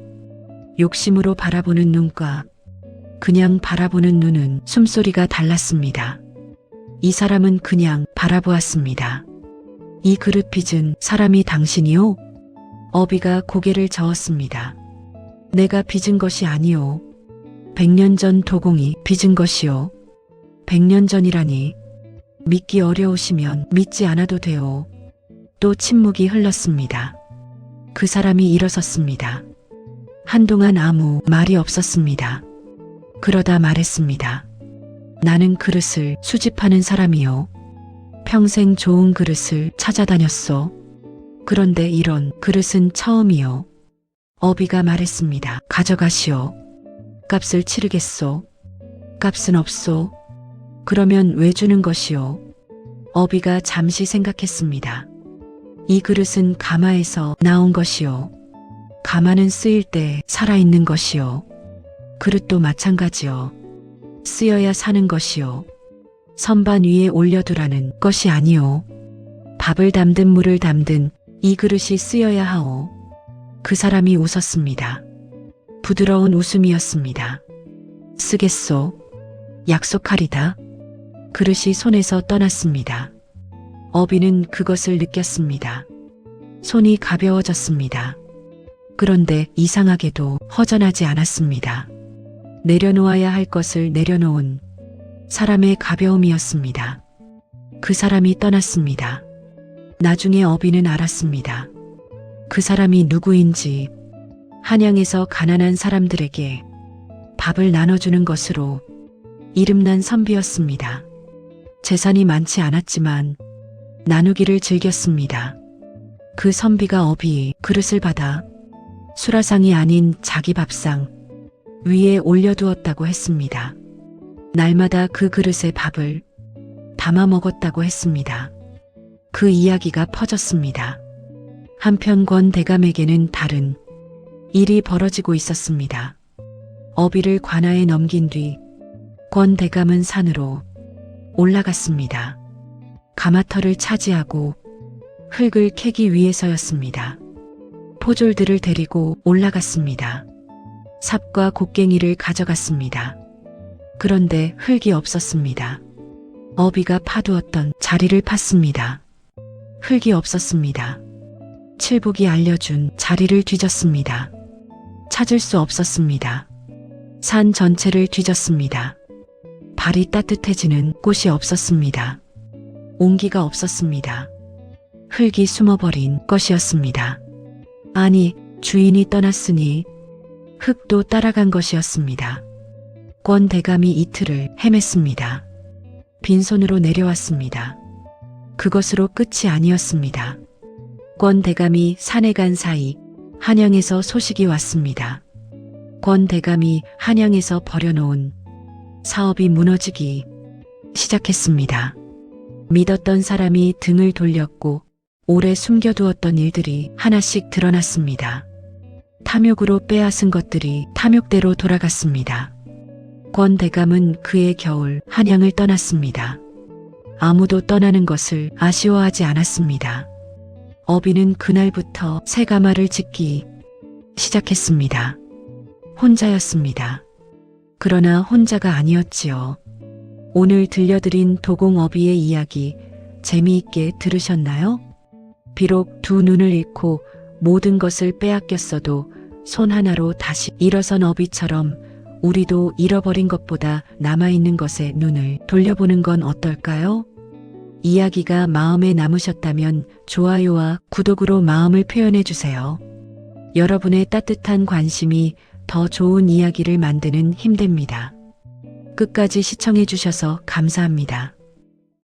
S1: 욕심으로 바라보는 눈과 그냥 바라보는 눈은 숨소리가 달랐습니다. 이 사람은 그냥 바라보았습니다. 이 그릇 빚은 사람이 당신이요? 어비가 고개를 저었습니다. 내가 빚은 것이 아니오. 100년 전 도공이 빚은 것이오. 100년 전이라니. 믿기 어려우시면 믿지 않아도 돼요. 또 침묵이 흘렀습니다. 그 사람이 일어섰습니다. 한동안 아무 말이 없었습니다. 그러다 말했습니다. 나는 그릇을 수집하는 사람이요. 평생 좋은 그릇을 찾아다녔소. 그런데 이런 그릇은 처음이요. 어비가 말했습니다. 가져가시오. 값을 치르겠소. 값은 없소. 그러면 왜 주는 것이오? 어비가 잠시 생각했습니다. 이 그릇은 가마에서 나온 것이요. 가마는 쓰일 때 살아있는 것이요. 그릇도 마찬가지요. 쓰여야 사는 것이요. 선반 위에 올려두라는 것이 아니요. 밥을 담든 물을 담든 이 그릇이 쓰여야 하오. 그 사람이 웃었습니다. 부드러운 웃음이었습니다. 쓰겠소. 약속하리다. 그릇이 손에서 떠났습니다. 어비는 그것을 느꼈습니다. 손이 가벼워졌습니다. 그런데 이상하게도 허전하지 않았습니다. 내려놓아야 할 것을 내려놓은 사람의 가벼움이었습니다. 그 사람이 떠났습니다. 나중에 어비는 알았습니다. 그 사람이 누구인지. 한양에서 가난한 사람들에게 밥을 나눠주는 것으로 이름난 선비였습니다. 재산이 많지 않았지만 나누기를 즐겼습니다. 그 선비가 어비의 그릇을 받아 수라상이 아닌 자기 밥상 위에 올려두었다고 했습니다. 날마다 그 그릇에 밥을 담아 먹었다고 했습니다. 그 이야기가 퍼졌습니다. 한편 권 대감에게는 다른 일이 벌어지고 있었습니다. 어비를 관아에 넘긴 뒤 권 대감은 산으로 올라갔습니다. 가마터를 차지하고 흙을 캐기 위해서였습니다. 포졸들을 데리고 올라갔습니다. 삽과 곡괭이를 가져갔습니다. 그런데 흙이 없었습니다. 어비가 파두었던 자리를 팠습니다. 흙이 없었습니다. 칠복이 알려준 자리를 뒤졌습니다. 찾을 수 없었습니다. 산 전체를 뒤졌습니다. 발이 따뜻해지는 곳이 없었습니다. 온기가 없었습니다. 흙이 숨어버린 것이었습니다. 아니, 주인이 떠났으니 흙도 따라간 것이었습니다. 권 대감이 이틀을 헤맸습니다. 빈손으로 내려왔습니다. 그것으로 끝이 아니었습니다. 권 대감이 산에 간 사이 한양에서 소식이 왔습니다. 권 대감이 한양에서 벌여놓은 사업이 무너지기 시작했습니다. 믿었던 사람이 등을 돌렸고 오래 숨겨두었던 일들이 하나씩 드러났습니다. 탐욕으로 빼앗은 것들이 탐욕대로 돌아갔습니다. 권 대감은 그해 겨울 한양을 떠났습니다. 아무도 떠나는 것을 아쉬워하지 않았습니다. 어비는 그날부터 새 가마를 짓기 시작했습니다. 혼자였습니다. 그러나 혼자가 아니었지요. 오늘 들려드린 도공어비의 이야기 재미있게 들으셨나요? 비록 두 눈을 잃고 모든 것을 빼앗겼어도 손 하나로 다시 일어선 어비처럼 우리도 잃어버린 것보다 남아있는 것에 눈을 돌려보는 건 어떨까요? 이야기가 마음에 남으셨다면 좋아요와 구독으로 마음을 표현해 주세요. 여러분의 따뜻한 관심이 더 좋은 이야기를 만드는 힘 됩니다. 끝까지 시청해 주셔서 감사합니다.